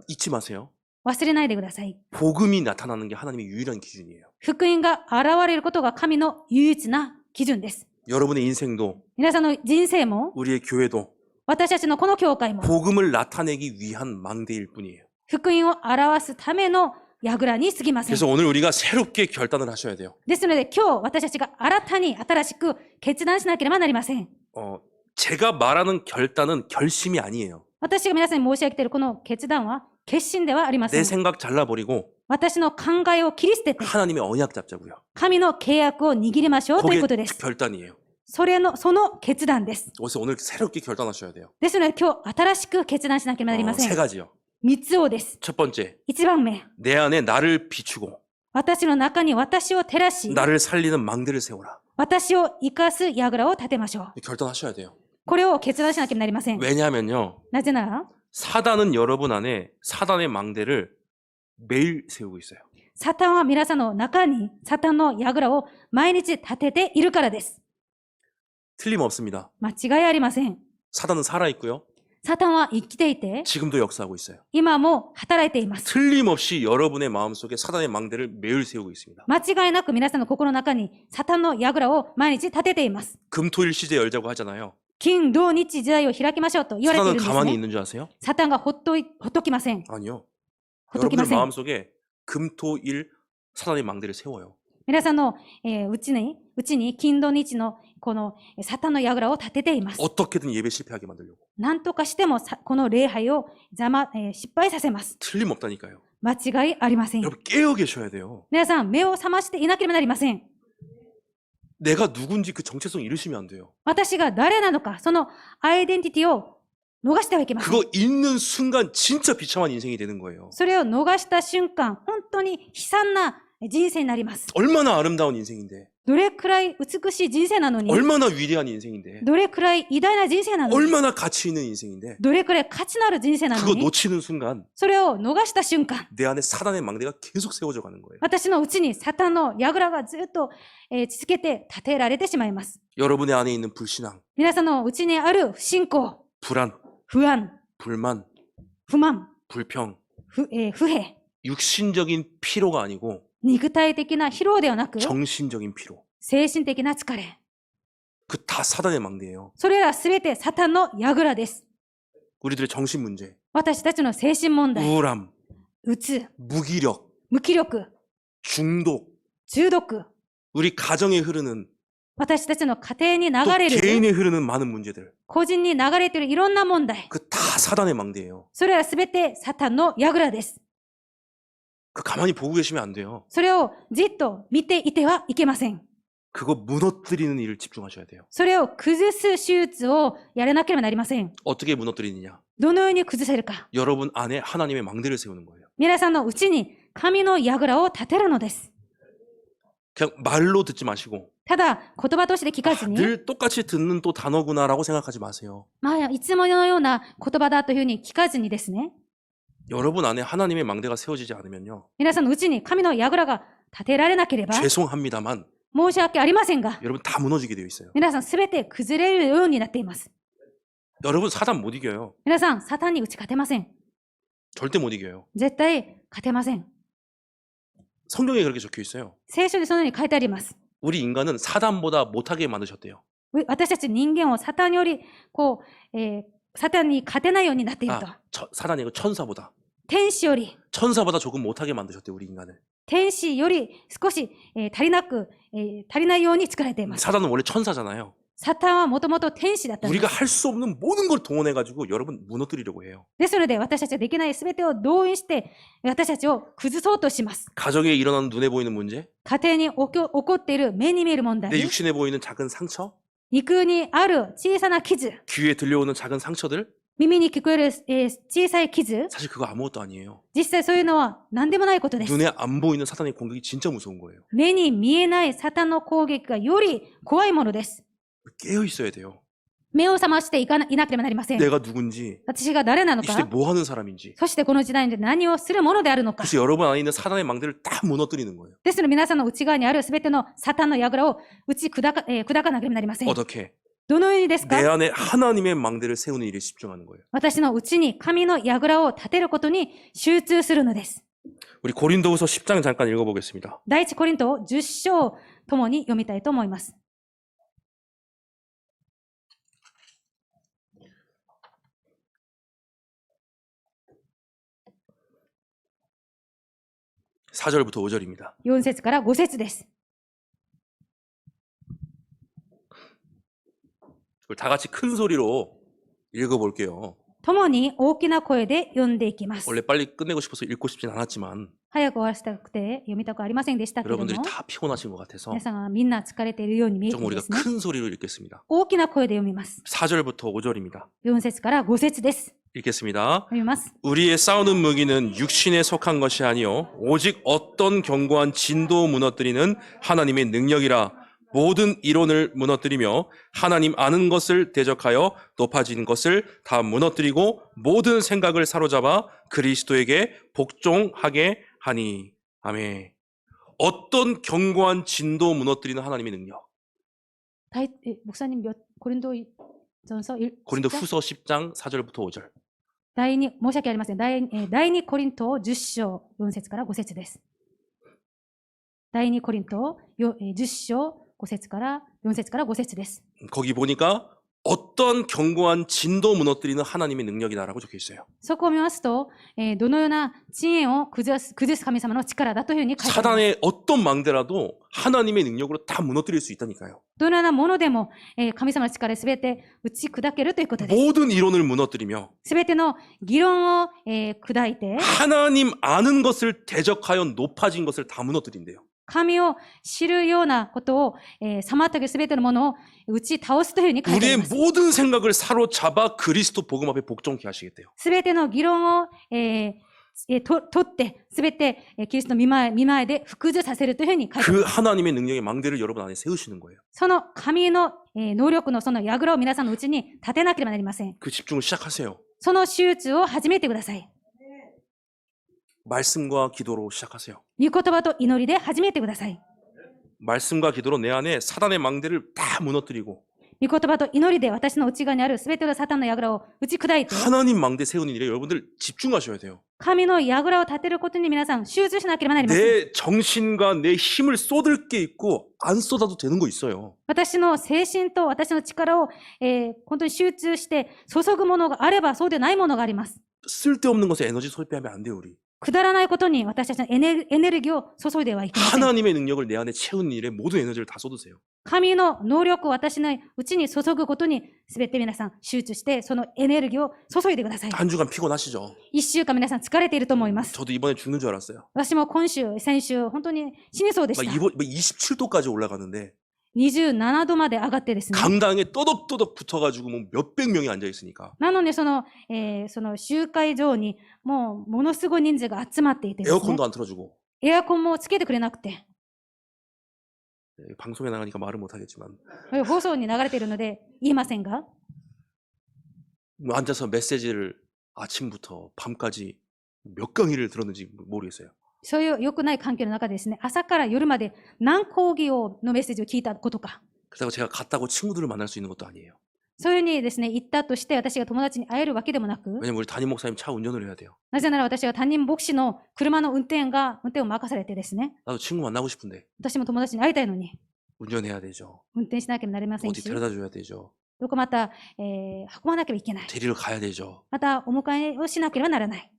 잊지 마세요. 忘れないでください。 복음이 나타나는 게 하나님의 유일한 기준이에요. 福音が現れることが神の唯一な基準です。 여러분의 인생도 皆さんの人生も 우리의 교회도 私たちのこの教会も 복음을 나타내기 위한 망대일 뿐이에요. 福音を表すための櫓に過ぎません。 그래서 오늘 우리가 새롭게 결단을 하셔야 돼요. ですので今日私たちが新たに新しく決断しなければなりません。 제가 말하는 결단은 결심이 아니에요. 私が皆さんに申し上げているこの決断は決心ではありませ 내 ん。 생각 잘라버리고 私の考えを切り捨てて 하나님의 언약 잡자고요. 神の契約を握りましょうという 그게 ことです。 결단이에요. その決断です。 그래서 오늘 새롭게 결단하셔야 돼요. ですので今日新しく決断しなければなりませ 세 ん。 가지요. 3つをです。 첫 번째, 1番目、 내 안에 나를 비추고 私の中に私を照らし、 나를 살리는 망대를 세워라. 私を生かす櫓を立てましょう。 결단하셔야 돼요. これを決断しなければなりません。 왜냐하면요. なぜなら、 사단은 여러분 안에 사단의 망대를 매일 세우고 있어요. サタンは皆さんの中にサタンの櫓を毎日立てているからです。 틀림없습니다. 間違いありません。 사단은 살아있고요. サタンは生きていて、 지금도 역사하고 있어요. 今も働いています。 틀림없이 여러분의 마음속에 사단의 망대를 매일 세우고 있습니다. 間違いなく皆さんの心の中にサタンの櫓を毎日立てています。 금토일 시제 열자고 하잖아요. 金、土、日時代を開きましょうと言われているん 사단은 です 가만히 ね。 있는 줄 아세요? サタンがほっときません。 아니요. ほっときま 여러분의 せん。 마음속에 금토일 사단의 망대를 세워요. 皆さんの、うちに金土日のこのサタンの櫓を立てています。 어떻게든 예배 실패하게 만들려고. 何とかしてもこの礼拝を失敗させます。 틀림없다니까요. 間違いありません。 여러분 깨어 계셔야 돼요. 皆さん、目を覚ましていなければなりません。 내가 누군지 그 정체성 잃으시면 안 돼요. 私が誰なのか、そのアイデンティティを逃してはいけません。 그거 잃는 순간 진짜 비참한 인생이 되는 거예요. それを逃した瞬間、本当に悲惨な人生になります。 얼마나 아름다운 인생인데, どれくらい美しい人生なのに、 얼마나 위대한 인생인데, どれくらい偉大な人生なのに、 얼마나 가치 있는 인생인데, どれくらい価値のある人生なの 그거 に、 놓치는 순간 それを逃した瞬間、 내 안에 사단의 망대가 계속 세워져 가는 거예요. 私のうちにサタンの櫓がずっと、続けて立てられてしまいます。 여러분의 안에 있는 불신앙, 皆さんのうちにある不信仰、 불안, 不安、 불만, 不満、 불평, 不平、 육신적인 피로가 아니고 肉体的な疲労ではなく、 정신적인 피로. 精神的な疲れ。 그 다 사단의 망대예요. それらすべてサタンの櫓です。 우리들의 정신 문제, 私たちの精神問題、 우울함, うつ、 무기력, 無気力、 중독, 中毒、 우리 가정에 흐르는 私たちの家庭に 또 流れる、 개인에 흐르는 많은 문제들, 個人に流れているいろんな問題、 그 다 사단의 망대예요. それらすべてサタンの櫓です。 그 가만히 보고 계시면 안 돼요. それをじっと見ていてはいけません。 그거 무너뜨리는 일을 집중하셔야 돼요. それを崩す手術をやらなければなりません。 어떻게 무너뜨리느냐? どのように崩せるか。 여러분 안에 하나님의 망대를 세우는 거예요. 皆さんのうちに神の櫓を立てるのです。 그냥 말로 듣지 마시고 ただ言葉として聞かずに、 늘 똑같이 듣는 또 단어구나라고 생각하지 마세요. まあいつものような言葉だというふうに聞かずにですね、 여러분 안에 하나님의 망대가 세워지지 않으면요. 皆さんのうちに神の櫓が立てられなければ 죄송합니다만 申し訳ありませんが、 여러분 다 무너지게 되어 있어요. 皆さんすべて崩れるようになっています。 여러분 사단 못 이겨요. 皆さん、サタンに打ち勝てません。 절대 못 이겨요. 絶対勝てません。 성경에 그렇게 적혀 있어요. 聖書にそのように書いてあります。 우리 인간은 사단보다 못하게 만드셨대요. 私たち人間をサタンより、サタンに勝てないようになっていると。 사단이 아니고 천사보다. 天使より、 천사보다 조금 못하게 만드셨대요. 우리 인간을. 天使より少し、足りないように作られています。 사단은 원래 천사잖아요. サタンはもともと天使だったんです。 우리가 할 수 없는 모든 걸 동원해가지고 여러분 무너뜨리려고 해요. ですので、私たちができないすべてを動員して、私たちを崩そうとします。 가정에 일어나는 눈에 보이는 문제, 家庭に起こっている目に見える問題、 내 육신에 보이는 작은 상처, 肉にある小さな傷、 귀에 들려오는 작은 상처들, 耳に聞こえる、小さい傷、 사실 그거 아무것도 아니에요. 実際そういうのは何でもないことです。 눈에 안 보이는 사단의 공격이 진짜 무서운 거예요. 目に見えないサタンの攻撃がより怖いものです。 깨어 있어야 돼요. 目を覚ましていなければなりません。 내가 누군지, 私が誰なの 이 시대에 か、 뭐 하는 사람인지. そしてこの時代で何をするものであるのか。 그래서 여러분 안에 있는 사단의 망대를 다 무너뜨리는 거예요. ですので皆さんの内側にあるすべてのサタンの櫓を砕かなければなりません。 어떻게? どのようにですか？ 내 안에 하나님의 망대를 세우는 일에 집중하는 거예요. 私の内に神の櫓を立てることに集中するのです。 우리 고린도후서 10장 잠깐 읽어보겠습니다. 第一コリント10章ともに読みたいと思います。 4절부터 5절입니다. 4節から5節です。 다 같이 큰 소리로 읽어볼게요. 共に大きな声で読んでいきます。 원래 빨리 끝내고 싶어서 읽고 싶진 않았지만 早く終わらせたくて読みたくありませんでしたけれども、 여러분들이 다 피곤하신 것 같아서 皆さんがみんな疲れているように見えて 조금 で 우리가 すね、 큰 소리로 읽겠습니다. 大きな声で読みます。 4절부터 5절입니다. 4節から5節です。 읽겠습니다. 読みます。 우리의 싸우는 무기는 육신에 속한 것이 아니요 오직 어떤 견고한 진도 무너뜨리는 하나님의 능력이라. 모든 이론을 무너뜨리며 하나님 아는 것을 대적하여 높아진 것을 다 무너뜨리고 모든 생각을 사로잡아 그리스도에게 복종하게 하니. 아멘. 어떤 견고한 진도 무너뜨리는 하나님의 능력. 목사님コリント전서 고린도 후서 10장 4절부터 5절. 申し訳ありません。第2コリント10章4節から5節です。第2コリント10章5節から4節から5節です。 거기 보니까 어떤 견고한 진도 무너뜨리는 하나님의 능력이다라고 적혀 있어요. そこを見ますと、どのような知恵を崩す神様の力だというふうに書いてあります。 사단의 어떤 망대라도 하나님의 능력으로 다 무너뜨릴 수 있다니까요. どのようなものでも、神様の力ですべて打ち砕けるということです。 모든 이론을 무너뜨리며 すべての議論を、砕いて、 하나님 아는 것을 대적하여 높아진 것을 다 무너뜨린대요. 神を知るようなことを、妨げすべてのものを打ち倒すというふうに書いてあ 우리의 ります。 모든 생각을 사로잡아 그리스도 복음 앞에 복종케 하시겠대요. すべての議論を、取って、すべて、キリストの見前で服従させるというふうに書いてあり 그 ます。 하나님의 능력의 망대를 여러분 안에 세우시는 거예요. その神の、能力のその櫓を皆さんのうちに立てなければなりません。 그 집중을 시작하세요. その手術を始めてください。 말씀과 기도로 시작하세요. 御言葉と祈りで始めてください。 말씀과 기도로 내 안에 사단의 망대를 다 무너뜨리고 御言葉と祈りで私の内側にあるすべてのサタンの櫓を打ち砕いて、 하나님 망대 세우는 일에 여러분들 집중하셔야 돼요. 神の櫓を立てることに皆さん集中しなければなりません。 내 정신과 내 힘을 쏟을 게 있고 안 쏟아도 되는 거 있어요. 私の精神と私の力を、本当に集中して注ぐものがあればそうでないものがあります。 쓸데없는 것에 에너지 소비하면 안 돼요, 우리. くだらないことに私たちのエネルギーを注いではいけません。 하나님의 능력을 내 안에 채우는 일에 모든 에너지를 다 쏟으세요. 神の能力を私のうちに注ぐことにすべて皆さん集中してそのエネルギーを注いでください。 한 주간 피곤하시죠? 一週間皆さん疲れていると思います。 저도 이번에 죽는 줄 알았어요. 私も先週本当に死にそうでし 막 た。 이번 27도까지 올라가는데 27度まで上がってですね。 강당에 떠덕떠덕 붙어가지고 뭐 몇백 명이 앉아 있으니까 なのにその集会場にものすごい人数が集まっていてですね。 에어컨도 안 틀어주고 エアコンもつけてくれなくて、 방송에 나가니까 말은 못하겠지만 放送に流れているので言いませんが、 뭐 앉아서 메시지를 아침부터 밤까지 몇 강의를 들었는지 모르겠어요. そういう良くない環境の中でですね、朝から夜まで何講義のメッセージを聞いたことか。 그렇다고 제가 갔다고 친구들을 만날 수 있는 것도 아니에요. そういうふうにですね、行ったとして私が友達に会えるわけでもなく、 왜냐면 우리 담임 목사님 차 운전을 해야 돼요. なぜなら私は担任牧師の車の運転を任されてですね、 나도 친구 만나고 싶은데 私も友達に会いたいのに 운전해야 되죠. 運転しなければなりません 어디 し、 데려다 줘야 되죠. どこまた、運ばなければいけない。 데리러 가야 되죠. またお迎えをしなければならない。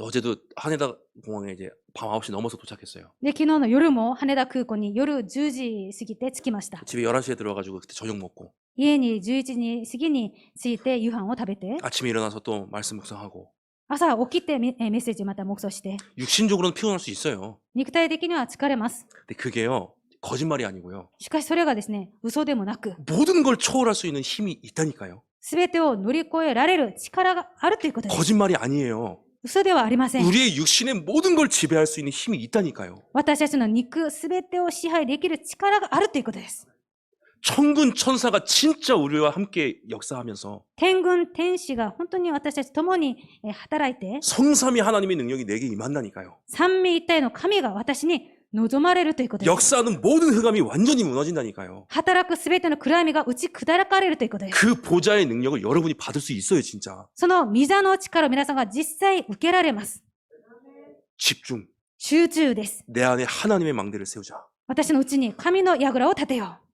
어제도羽田공항에 이제 밤 9시 넘어서 도착했어요. で、昨日の夜も羽田空港に夜10時過ぎて着きました。 집에 11시에 들어와가지고 그때 저녁 먹고 家に11時過ぎに着いて夕飯を食べて、 아침에 일어나서 또 말씀 묵상하고 朝起きてメッセージをまた黙想して、 육신적으로는 피곤할 수 있어요. 肉体的には疲れます。 근데 그게요 거짓말이 아니고요. しかしそれがですね、嘘でもなく、 모든 걸 초월할 수 있는 힘이 있다니까요. すべてを乗り越えられる力があるということです。 거짓말이 아니에요. 嘘ではありません。 우리의 육신의 모든 걸 지배할 수 있는 힘이 있다니까요. 私たちの肉すべてを支配できる力があるということです。 천군 천사가 진짜 우리와 함께 역사하면서 天軍天使が本当に私たち共に働いて、 성삼위 하나님의 능력이 내게 임한다니까요. 三位一体の神が私に望まれるということです。 역사하는 모든 흑암이 완전히 무너진다니까요. 働くすべての暗闇が打ち砕かれるということです。 그 보좌의 능력을 여러분이 받을 수 있어요, 진짜. その御座の力を皆さんが実際受けられます。 집중. 集中です。 내 안에 하나님의 망대를 세우자. 私のうちに神の櫓を立てよう。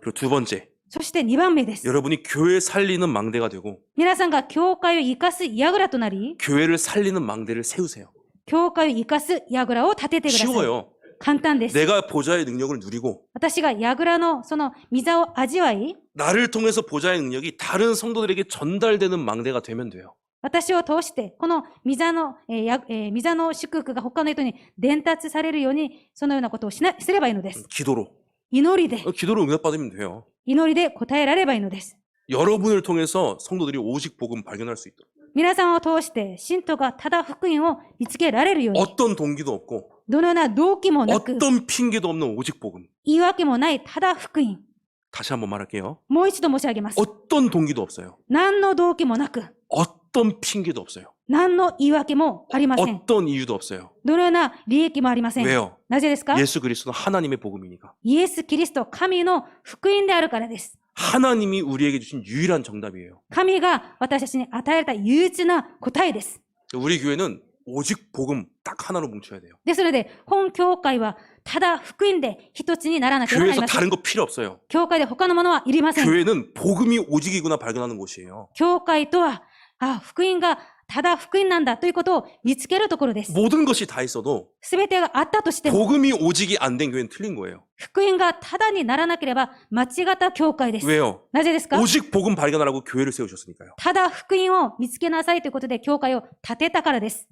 그리고 두 번째, そして2番目です。 여러분이 교회 살리는 망대가 되고 皆さんが教会を生かす櫓となり、 교회를 살리는 망대를 세우세요. 教会を生かす櫓を立ててください。 쉬워요. 簡単です。 내가 보좌의 능력을 누리고 私が櫓のその御座を味わい、 나를 통해서 보좌의 능력이 다른 성도들에게 전달되는 망대가 되면 돼요. 私を通して、この御座の祝福が他の人に伝達されるように、そのようなことをすればいいのです。 기도로. 祈りで、 기도로 응답받으면 돼요. 祈りで答えられればいいのです。 여러분을 통해서 성도들이 오직 복음 발견할 수 있도록. 皆さんを通して、信徒がただ福音を見つけられるように、 어떤 동기도 없고 どのような動機もなく、 어떤 핑계도 없는 오직 복음. 言い訳もないただ福音。 다시 한번 말할게요. もう一度申し上げます。 어떤 동기도 없어요. 何の動機もなく、 어떤 핑계도 없어요. 何の言い訳もありません。 어떤 이유도 없어요. どのような利益もありません。 왜요? なぜですか？ 예수 그리스도는 하나님의 복음이니까. イエス・キリスト、神の福音であるからです。 하나님이 우리에게 주신 유일한 정답이에요. 神が私たちに与えられた唯一な答えです。 우리 교회는 오직 복음 딱 하나로 뭉쳐야 돼요. ですので、本教会はただ福音で一つにならなければなり 교회에서 ません。 다른 거 필요 없어요. 教会で他のものはいりません。 교회는 복음이 오직이구나 발견하는 곳이에요. 教会とは、福音がただ福音なんだということを見つけるところです。 모든 것이 다 있어도 すべてがあったとしても、 복음이 오직이 안 된 교회는 틀린 거예요. 福音がただにならなければ間違った教会です。 왜요? なぜですか？ 오직 복음 발견하라고 교회를 세우셨으니까요. ただ福音を見つけなさいということで教会を建てたからです。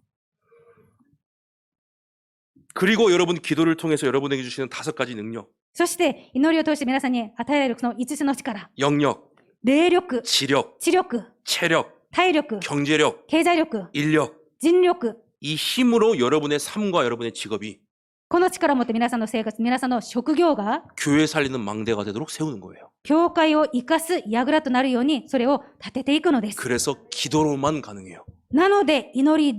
그리고 여러분 기도를 통해서 여러분에게 주시는 5가지 능력, そして祈りを通して皆さんに与えられるその5つの力、 영력, 霊力、 지력, 知力、 체력, 体力、 경제력, 経済力、 인력, 人力、 이 힘으로 여러분의 삶과 여러분의 직업이 この力を持って皆さんの生活、皆さんの職業が 교회 살리는 망대가 되도록 세우는 거예요. 教会を生かす櫓となるようにそれを立てていくのです。 그래서 기도로만 가능해요. なので祈り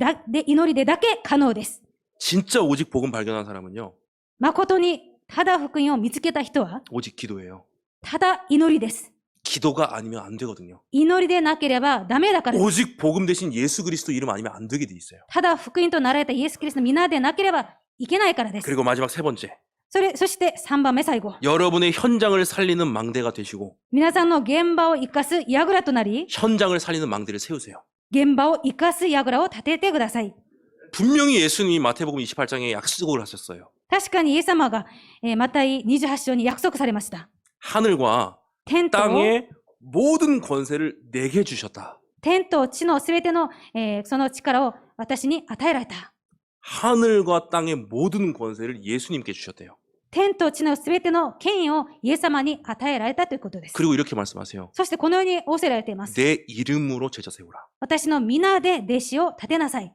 でだけ可能です。 진짜 오직 복음 발견한 사람은요, 誠にただ福音を見つけた人は 오직 기도예요. ただ祈りです。 기도가 아니면 안 되거든요. 祈りでなければダメだからです。 오직 복음 대신 예수 그리스도 이름 아니면 안 되게 돼 있어요. ただ福音となられたイエス・キリストの皆でなければいけないからです。 그리고 마지막 3번째, そして3番目最後。 여러분의 현장을 살리는 망대가 되시고 皆さんの現場を生かす櫓となり、 현장을 살리는 망대를 세우세요. 現場を生かす櫓を立ててください。 분명히 예수님이 마태복음 28장에 약속을 하셨어요. 確かにイエス様が、マタイ28章に約束されました。 하늘과 天と 땅의 모든 권세를 내게 주셨다. 天と地のすべての、その力を私に与えられた。 하늘과 땅의 모든 권세를 예수님께 주셨대요. 天と地のすべての権威をイエス様に与えられたということです。 그리고 이렇게 말씀하세요. そしてこのように仰せられています。 내 이름으로 제자 세우라. 私の皆で弟子を立てなさい。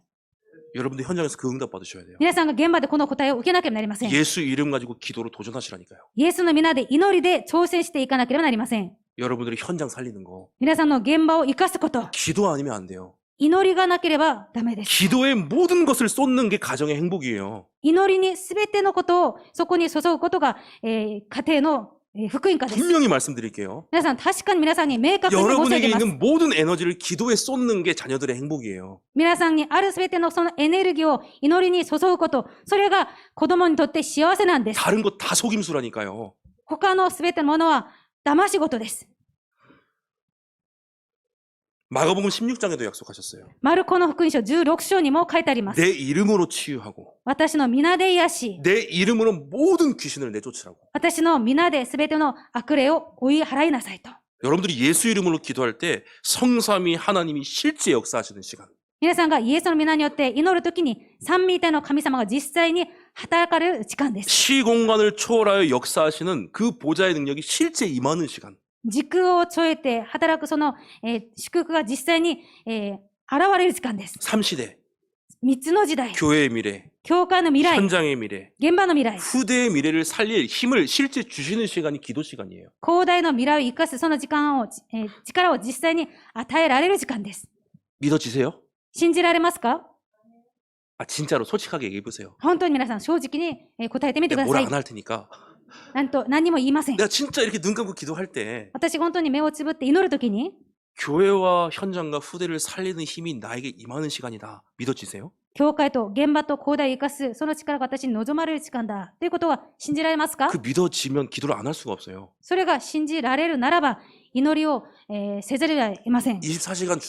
여러분들 현장에서 그 응답 받으셔야 돼요. 皆さんが現場でこの答えを受けなければなりません。 예수 이름 가지고 기도로 도전하시라니까요. イエスの皆で祈りで挑戦していかなければなりません。 여러분들이 현장 살리는 거 皆さんの現場を生かすこと、 기도 아니면 안 돼요. 祈りがなければダメです。 기도에 모든 것을 쏟는 게 가정의 행복이에요. 祈りにすべてのことをそこに注ぐことが、家庭の、福音化です。 분명히 말씀드릴게요. 皆さん、確かに皆さんに明確に申し上 여러분에게 げます。 있는 모든 에너지를 기도에 쏟는 게 자녀들의 행복이에요. 皆さんにあるすべてのそのエネルギーを祈りに注ぐこと、それが子供にとって幸せなんです。 다른 거 다 속임수라니까요. 他のすべてのものは騙し事です。 마가복음 16장에도 약속하셨어요. マルコの福音書16章にも書いてあります。 내 이름으로 치유하고 私の皆で癒し、 내 이름으로 모든 귀신을 내쫓으라고. 私の皆で全ての悪霊を追い払いなさいと。 여러분들이 예수 이름으로 기도할 때 성삼위 하나님이 실제 역사하시는 시간. 皆さんがイエスの皆によって祈るときに三位一体の神様が実際に働かれる時間です。 시공간을 초월하여 역사하시는 그 보좌의 능력이 실제 임하는 시간. 時空を超えて働くその、祝福が実際に、現れる時間です。 3시대, 3つの時代、 교회의 미래, 教会の未来、 현장의 미래, 現場の未来、 후대의 미래를 살릴 힘을 실제 주시는 시간이 기도 시간이에요. 広大の未来を生かすその時間を、力を実際に与えられる時間です。 믿어지세요? 信じられますか？ 아 진짜로 솔직하게 얘기해 보세요. 本当に皆さん正直に答えてみてく 내가 ださ 뭘 い。 안 할 테니까. 何にも言いません。 내가 진짜 이렇게 눈 감고 기도할 때 私本当に目をつぶって祈るときに 교회와 현장과 후대를 살리는 힘이 나에게 임하는 시간이다. 믿어지세요? 教会と現場と広大を生かすその力が私に望まれる時間だということは信じられますか？ 그 믿어지면 기도를 안 할 수가 없어요. それが信じられるならば祈りを、せざるを得ません。 24시간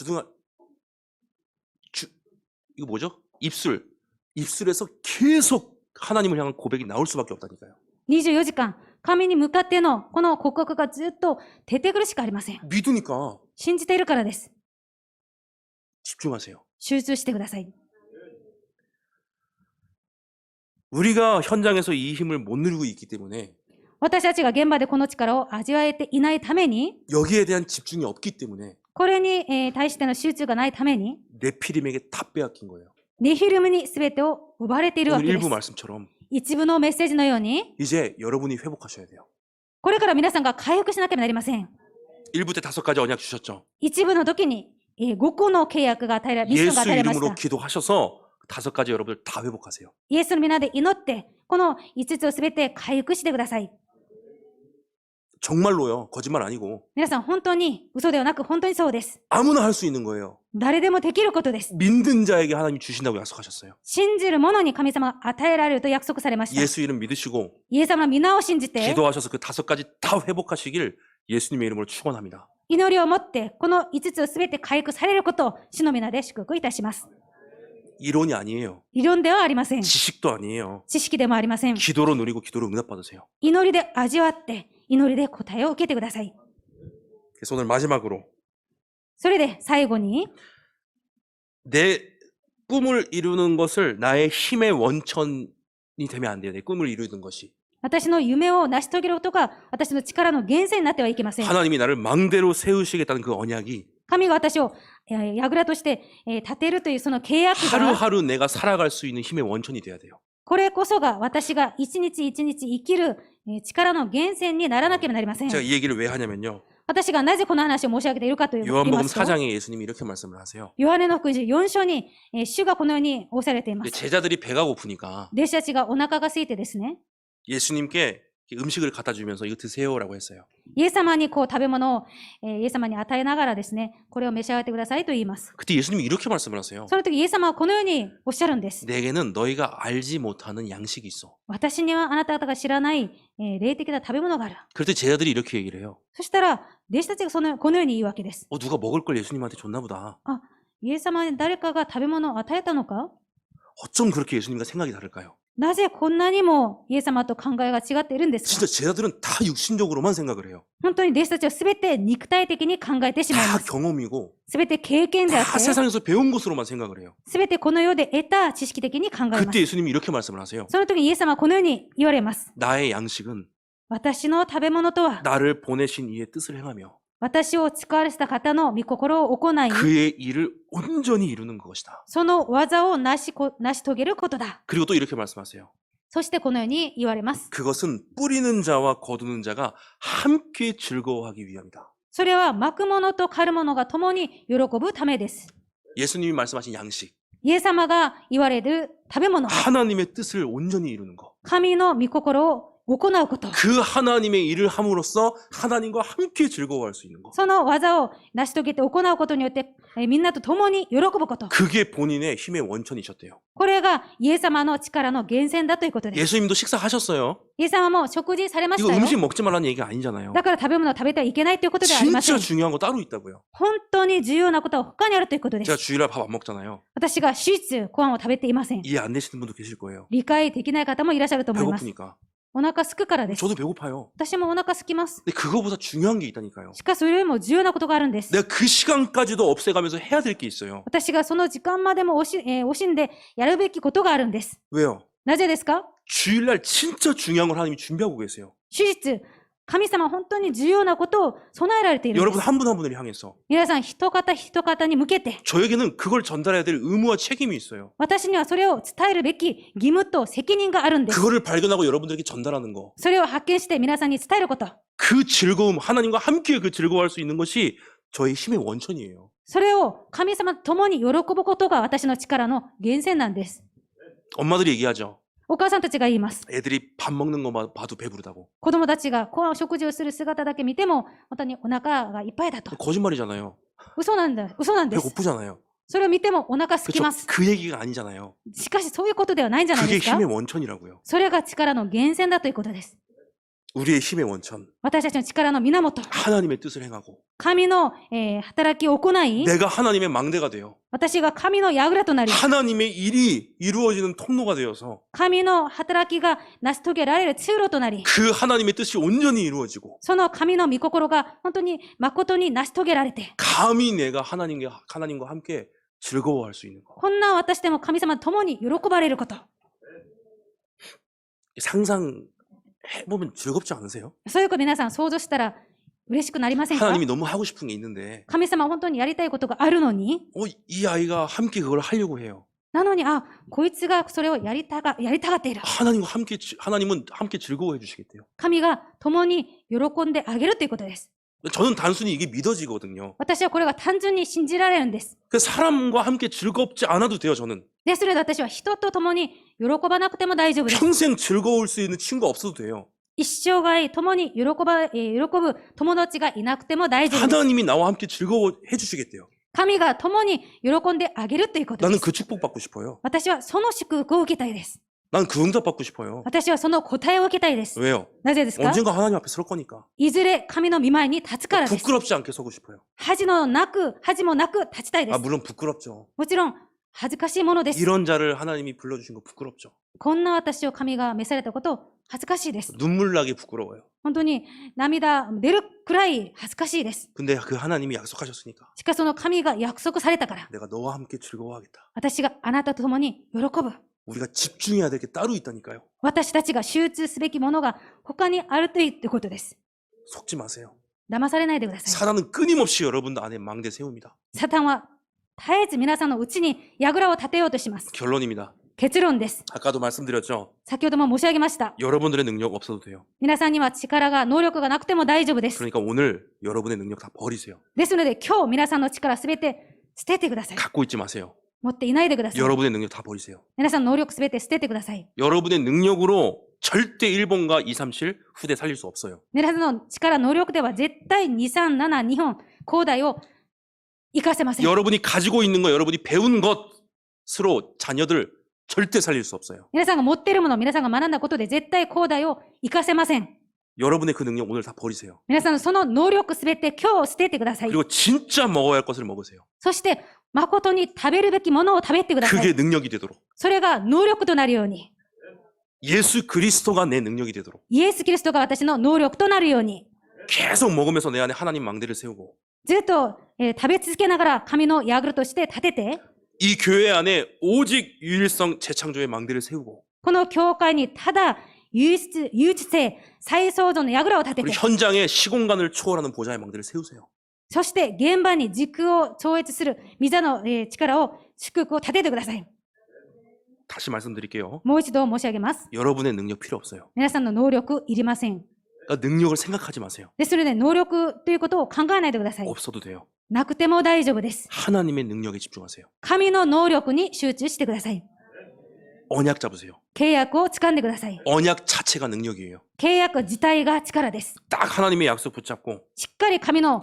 이거 뭐죠? 입술에서 계속 하나님을 향한 고백이 나올 수밖에 없다니까요. 24時間神に向かってのこの告白がずっと出てくるしかありません。 믿으니까 信じているからです。 집중하세요. 集中してください。 우리가 현장에서 이 힘을 못 누리고 있기 때문에 私たちが現場でこの力を味わえていないために 여기에 대한 집중이 없기 때문에 これに、対しての集中がないために 네피림에게 다 빼앗긴 거예요. ネフィルムに全てを奪われているわ 오늘 けです 일부 。 말씀처럼 一部のメッセージのように 이제 여러분이 회복하셔야 돼요. これから皆さんが回復しなければなりません。 1부 때 5가지 언약 주셨죠. 一部の時に、5個の契約が与えられ、ミッションが 예수 与えられまし 이름으로 た。 기도하셔서 5가지 여러분들 다 회복하세요. イエスの皆で祈って、この5つをすべて回復してください。 정말로요. 거짓말 아니고 皆さん本当に嘘ではなく本当にそうです。 아무나 할 수 있는 거예요. 誰でもできることです。 믿는 자에게 하나님이 주신다고 약속하셨어요. 信じる者に神様が与えられると約束されました。 예수 이름 믿으시고 イエス様の皆を信じて、 기도하셔서 그 5가지 다 회복하시길 예수님의 이름으로 축원합니다. 祈りを持って、この5つをすべて回復されることを主の皆で祝福いたします。 이론이 아니에요. 理論ではありません。 지식도 아니에요. 知識でもありません。 기도로 누리고 기도로 응답받으세요. 祈りで味わって、祈りで答えを受けてください。 그래서 오늘 마지막으로 それで最後に、 내 꿈을 이루는 것을 나의 힘의 원천으로 되면 안 돼요. 내 꿈을 이루는 것이. 私の夢を成し遂げることが私の力の源泉になってはいけません。 하나님이 나를 망대로 세우시겠다는 그 언약이 神が私を櫓として立てるというその契約が、 하루하루 내가 살아갈 수 있는 힘의 원천이 돼야 돼요. これこそが私が一日一日生きる力の源泉にならなければなりません。 제가 이 얘기를 왜 하냐면요. 私がなぜこの話を申し上げているかというと、 요한복음 4장에 예수님이 이렇게 말씀을 하세요. ヨハネの福音書4章に主がこのように仰せられていま 근데 す。 제자들이 배가 고프니까 弟子たちがお腹が空いてですね、 예수님께 음식을 갖다 주면서 이거 드세요라고 했어요. イエス様にこう食べ物をイエス様に与えながらですね、これを召し上がってくださいと言います。 그때 예수님이 이렇게 말씀을 하세요. その時イエス様はこのようにおっしゃるんです。 내게는 너희가 알지 못하는 양식이 있어. 私にはあなた方が知らない霊的な食べ物がある。 그럴 때 제자들이 이렇게 얘기를 해요. そしたら弟子たちがこのように言うわけです。 누가 먹을 걸 예수님한테 줬나 보다. イエス様に誰かが食べ物を与えたのか？ 어쩜 그렇게 예수님과 생각이 다를까요? なぜこんなにもイエス様と考えが違っているんですか？ 진짜 제자들은 다 육신적으로만 생각을 해요. 本当に弟子たちはすべて肉体的に考えてしまい 다 ます。 경험이고 すべて経験であっ 다 て、 세상에서 배운 것으로만 생각을 해요. すべてこの世で得た知識的に考えます。 그때 예수님이 이렇게 말씀을 하세요. その時イエス様はこのように言われます。 나의 양식은 私の食べ物とは、 나를 보내신 이의 뜻을 행하며 私を使われた方の御心を行い、 그의 일을 온전히 이루는 것이다. その技を成し遂げることだ。 그리고 또 이렇게 말씀하세요. そしてこのように言われます。 그것은 뿌리는 자와 거두는 자가 함께 즐거워하기 위함이다. それは巻く者と刈る者が共に喜ぶためです。 예수님이 말씀하신 양식, イエス様が言われる食べ物、 하나님의 뜻을 온전히 이루는 것. 神の御心を行うこと。 그 하나님의 일을 함으로써 하나님과 함께 즐거워할 수 있는 것. その技を成し遂げて行うことによって、みんなと共に喜ぶこと。 그게 본인의 힘의 원천이셨대요. これがイエス様の力の源泉だということです。 예수님도 식사하셨어요. イエス様も食事されまし 이거 たよ。 음식 먹지 말라는 얘기가 아니잖아요. だから食べ物を食べてはいけないということではありませ 진짜 ん。 중요한 거 따로 있다고요. 本当に重要なことは他にあるということで 제가 す。 주일날 밥 안 먹잖아요. 私が手術、ご飯を食べていません。 이해 안 되시는 분도 계실 거예요. 理解できない方もいらっしゃると思います。 배고프니까. お腹すくからです。 저도 배고파요. 私もお腹すきます。 근데 그거보다 중요한 게 있다니까요. しかしそれよりも重要なことがあるんです。 내가 그 시간까지도 없애가면서 해야 될 게 있어요. 私がその時間までも惜しんでやるべきことがあるんです。 왜요? なぜですか？ 주일날 진짜 중요한 걸 하나님이 준비하고 계세요. 手術、神様は本当に重要なことを備えられているんで 여러분 す。 한 분 한 분을 향해서 皆さん、一方一方に向けて、 저에게는 그걸 전달해야 될 의무와 책임이 있어요. 私にはそれを伝えるべき義務と責任があるんです。 그거를 발견하고 여러분들에게 전달하는 거. それを発見して皆さんに伝えること。 그 즐거움, 하나님과 함께 그 즐거워할 수 있는 것이 저의 힘의 원천이에요. それを神様と共に喜ぶことが私の力の源泉なんです。 엄마들이 얘기하죠. お母さんたちが言います。 애들이 밥 먹는 거 봐도 배부르다고. 子供たちがこう食事をする姿だけ見ても、本当にお腹がいっぱいだと。 거짓말이잖아요. 嘘なんだ。嘘なんです。 배고프잖아요. それを見てもお腹空き 그렇죠? ます。 그 얘기가 아니잖아요. しかしそういうことではないんじゃない 그게 ですか？ 힘의 원천이라고요. それが力の源泉だということです。 우리의 힘의 원천. 私たちの力の源。 하나님의 뜻을 행하고 神の、働きを行い、 내가 하나님의 망대가 되어 私が神の櫓となり、 하나님의 일이 이루어지는 통로가 되어서 神の働きが成し遂げられる通路となり、 그 하나님의 뜻이 온전히 이루어지고 その神の御心が本当に誠に成し遂げられて、 감히 내가 하나님과 함께 즐거워할 수 있는 것. こんな私でも神様と共に喜ばれること。 상상해보면 즐겁지 않으세요? そういうこと皆さん想像したら嬉しくなりませんか？ 하나님이 너무 하고 싶은 게 있는데 神様は本当にやりたいことがあるのに、 이 아이가 함께 그걸 하려고 해요. なのに、こいつがそれをやりたがっている。 하나님은 함께 즐거워해 주시겠대요. 神が共に喜んであげるということです。 저는 단순히 이게 믿어지거든요. 私はこれが単純に信じられるんです。 그 사람과 함께 즐겁지 않아도 돼요, 저는. ですので私は人と共に喜ばなくても大丈夫です。 평생 즐거울 수 있는 친구 없어도 돼요. 一生涯共に喜ぶ友達がいなくても大丈夫です。 하나님이 나와 함께 즐거워해 주시겠대요. 神が共に喜んであげるということで 나는 す。 그 축복 받고 싶어요. 私はその祝福を受けたいです。 난 그 응답 받고 싶어요. 私はその答えを受けたいです。 왜요? なぜですか？ 언젠가 하나님 앞에 설 거니까. いずれ神の御前に立つからです。 부끄럽지 않게 서고 싶어요. 恥もなく立ちたいで 아, す。 물론 부끄럽죠. もちろん恥ずかしいものです。 이런 자를 하나님이 불러주신 거 부끄럽죠. こんな私を神が召されたこと恥ずかしいです。 눈물 나게 부끄러워요. 本当に涙出るくらい恥ずかしいです。 근데 그 하나님이 약속하셨으니까 しかしその神が約束されたから、 내가 너와 함께 즐거워하겠다. 私があなたと共に喜ぶ。 우리가 집중해야 될 게 따로 있다니까요. 私たちが集中すべきものが他にあるということです。 속지 마세요. 騙されないでください。 사단은 끊임없이 여러분들 안에 망대 세웁니다. サタンは絶えず皆さんのうちに櫓を立てようとします。 결론입니다. 結論です。 아까도 말씀드렸죠. 先ほども申し上げました。 여러분들의 능력 없어도 돼요. 皆さんには力が、能力がなくても大丈夫です。 그러니까 오늘 여러분의 능력 다 버리세요. ですので今日皆さんの力すべて捨ててください。 갖고 있지 마세요. 持っていないでください。 여러분의 능력 다 버리세요. 皆さんの能力すべて捨ててください。 여러분의 능력으로 절대 1번과 2, 3, 7 후대 살릴 수 없어요. 皆さんの力、能力では絶対2、3、7、日本、広大を活かせません。 여러분이 가지고 있는 거, 여러분이 배운 것으로 자녀들 절대 살릴 수 없어요. 皆さんが持っているもの、皆さんが学んだことで絶対広大を活かせません。 여러분의 그 능력 오늘 다 버리세요. 皆さんのその能力すべて今日捨ててください。 그리고 진짜 먹어야 할 것을 먹으세요. そして誠に食べるべきものを食べてくださ 그게 い。 능력이 되도록. それが能力となるように。 예수 그리스도가 내 능력이 되도록. イエス・キリストが私の能力となるように。 계속 먹으면서 내 안에 하나님 망대를 세우고 ずっと、食べ続けながら神の櫓として立てて、 이 교회 안에 오직 유일성 재창조의 망대를 세우고 この教会にただ唯一性、再創造の櫓を立て 그리고 て、 현장에 시공간을 초월하는 보좌의 망대를 세우세요. そして現場に時空を超越する御座の力を、祝福を立ててください。 다시 말씀드릴게요. もう一度申し上げます。 여러분의 능력 필요 없어요. 皆さんの能力いりません。 그러니까 능력을 생각하지 마세요. ですので、能力ということを考えないでください。 없어도 돼요. なくても大丈夫です。 하나님의 능력에 집중하세요. 神の能力に集中してください。 언약 잡으세요. 契約を掴んでください。 언약 자체가 능력이에요. 契約自体が力です。 딱 하나님의 약속 붙잡고 しっかり神の、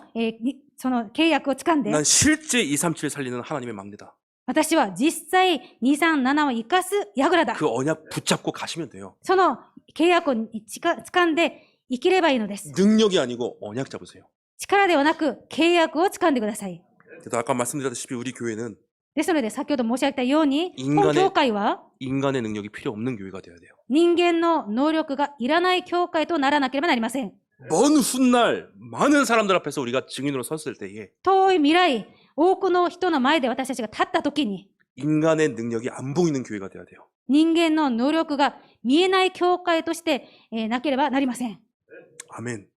その契約を掴んで、 난 실제 237 살리는 하나님의 망대다. 私は実際237を生かす櫓だ。 그 언약 붙잡고 가시면 돼요. その契約を掴んで生きればいいのです。 능력이 아니고 언약 잡으세요. 力ではなく契約を掴んでください。 그래서 아까 말씀드렸다시피 우리 교회는 ですので、先ほど申し上げたように、인간의 本教会は 인간의 능력이 필요 없는 교회가 되어야 돼요. 人間の能力がいらない教会とならなければなりません。 먼 훗날 많은 사람들 앞에서 우리가 증인으로 섰을 때에 遠い未来、多くの人の前で私たちが立った時に、 인간의 능력이 안 보이는 교회가 되어야 돼요. 人間の能力が見えない教会として、なければなりません。 아멘.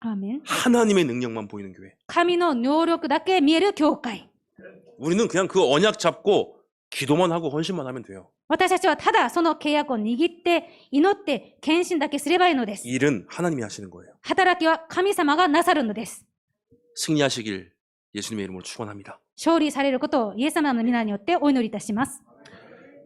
アーメン。 하나님의 능력만 보이는 교회. 神の能力だけ見える教会。 우리는 그냥 그 언약 잡고 기도만 하고 헌신만 하면 돼요. 私たちはただその契約を握って祈って献身だけすればいいのです。 일은 하나님이 하시는 거예요. 働きは神様がなさるのです。 승리하시길 예수님의 이름으로 축원합니다. 勝利されることをイエス様の皆によってお祈りいたします。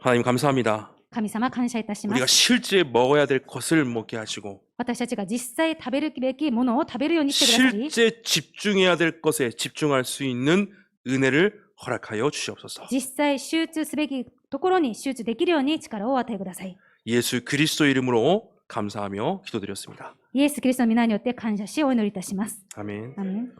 하나님 감사합니다. 神様感謝いたしま 우리가 す。 실제 먹어야 될 것을 먹게 하시고 私たちが実際食べるべきものを食べるようにしてください。 실제 집중해야 될 것에 집중할 수 있는 은혜를 허락하여 주시옵소서. 実際集中すべきところに集中できるように力をお与えください。 예수 그리스도 이름으로 감사하며 기도드렸습니다. イエス・キリストの皆によって感謝しお祈りいたします。 아멘. アーメン。